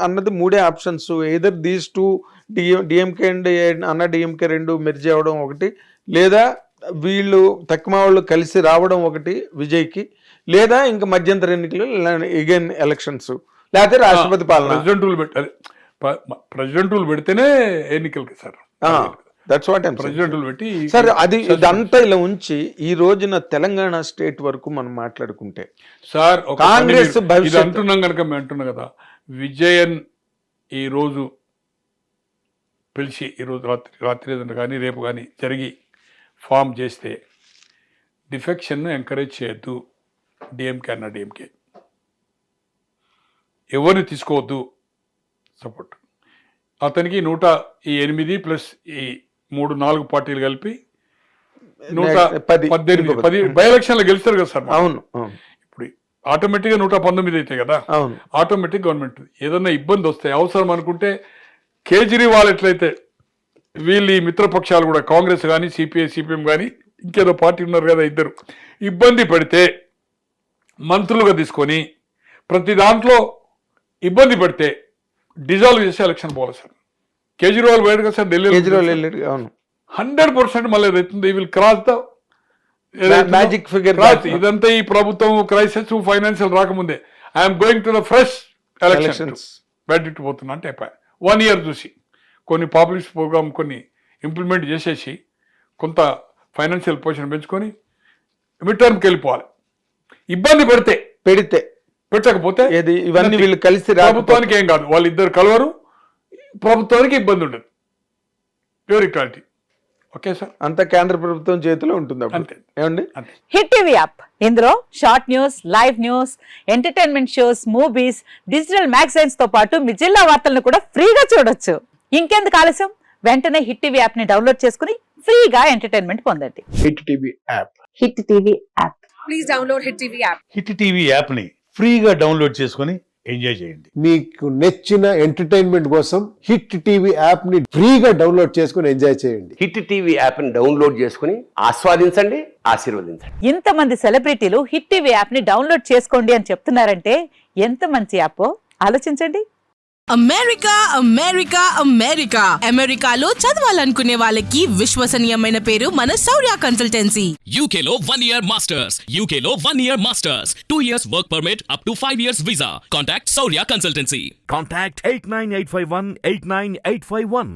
అన్నది 3 options. Either these 2 DMK and అన్న డిఎంకే 2 మెర్జ్ అవ్వడం ఒకటి, లేదా వీళ్ళు తక్కువ వాళ్ళు కలిసి రావడం ఒకటి విజయ్కి, లేదా ఇంకా మధ్యంతర ఎన్నికలు, అగైన్ ఎలక్షన్స్, లేకపోతే రాష్ట్రపతి పాలన. ప్రెసిడెంట్ రూల్ పెడితేనే ఎన్నికలకి సార్. దట్స్ వాట్ ప్రెసిడెంట్లు పెట్టి సార్ అది ఇదంతా ఇలా ఉంచి ఈ రోజున తెలంగాణ స్టేట్ వరకు మనం మాట్లాడుకుంటే సార్ కాంగ్రెస్ ఇది అంటున్నాం కనుక మేము అంటున్నాం కదా, విజయన్ ఈ రోజు పిలిచి ఈరోజు రాత్రి ఏదైనా కానీ రేపు కానీ జరిగి ఫామ్ చేస్తే డిఫెక్షన్ను ఎంకరేజ్ చేయొద్దు. డిఎంకే అన్న డిఎంకే ఎవరిని తీసుకోవద్దు సపోర్ట్. అతనికి 108 ప్లస్ ఈ 3-4 పార్టీలు కలిపి 118 బై ఎలక్షన్లో గెలుస్తారు కదా సార్. అవును, ఇప్పుడు ఆటోమేటిక్గా 119 అవుతాయి కదా, ఆటోమేటిక్ గవర్నమెంట్. ఏదన్నా ఇబ్బంది వస్తే అవసరం అనుకుంటే కేజ్రీవాల్ ఎట్లయితే వీళ్ళు ఈ మిత్రపక్షాలు కూడా కాంగ్రెస్ కానీ సిపిఐ సిపిఎం కానీ ఇంకేదో పార్టీ ఉన్నారు కదా, ఇద్దరు ఇబ్బంది పెడితే మంత్రులుగా తీసుకొని ప్రతి దాంట్లో ఇబ్బంది పెడితే డిజాల్వ్ చేసి ఎలక్షన్ పోవాలి సార్. కేజ్రీవాల్ పోయాడు కదా సార్ ఢిల్లీ, 100% మళ్ళీ అవుతుంది. Will cross the magic figure. ఇదంతా ఈ ప్రభుత్వం క్రైసిస్ ఫైనాన్షియల్ రాకముందే I'm going to the fresh elections బయట పోతున్నా అంటే 1 year చూసి కొన్ని పాపులిస్ట్ ప్రోగ్రామ్ కొన్ని ఇంప్లిమెంట్ చేసేసి కొంత ఫైనాన్షియల్ పొజిషన్ పెంచుకొని మిడ్ టర్మ్కి వెళ్ళిపోవాలి. ఇబ్బంది పెట్టకపోతే ఇవన్నీ వీళ్ళు కలిసి ప్రభుత్వానికి ఏం కాదు, వాళ్ళు ఇద్దరు కలవరు, ప్రభుత్వానికి ఇబ్బంది ఉండదు. Pure equality. ఓకే సార్, అంత కేంద్ర ప్రభుత్వం చేతిలో ఉంటుంది. ఏమండి హిట్ టీవీ యాప్, ఇందులో short news, live news, entertainment shows, movies, digital magazines తో పాటు మీ జిల్లా వార్తలను కూడా ఫ్రీగా చూడొచ్చు. ఇంకెందుకు ఆలస్యం, వెంటనే హిట్ టీవీ యాప్ ని డౌన్లోడ్ చేసుకుని ఫ్రీగా ఎంటర్టైన్మెంట్ పొందండి. Hit TV app. Hit TV app. Please download hit TV app. Hit TV app ని ఫ్రీగా డౌన్లోడ్ చేసుకుని ఎంజాయ్ చేయండి. మీకు నచ్చిన ఎంటర్టైన్మెంట్ కోసం హిట్ టీవీ యాప్ ని ఫ్రీగా డౌన్లోడ్ చేసుకుని ఎంజాయ్ చేయండి. హిట్ టీవీ యాప్ ని డౌన్లోడ్ చేసుకుని ఆస్వాదించండి, ఆశీర్వదించండి. ఇంతమంది సెలబ్రిటీలు హిట్ టీవీ యాప్ ని డౌన్లోడ్ చేసుకోండి అని చెప్తున్నారంటే ఎంత మంచి యాప్ ఆలోచించండి. అమెరికా అమెరికా అమెరికా అమెరికాలో చదవాలనుకునే వాళ్ళకి విశ్వసనీయమైన పేరు మన శౌర్య కన్సల్టెన్సీ. UK లో 1 year masters, UK లో 1 year masters, 2 years work permit up to 5 years visa. Contact Saurya Consultancy. Contact 89851 89851.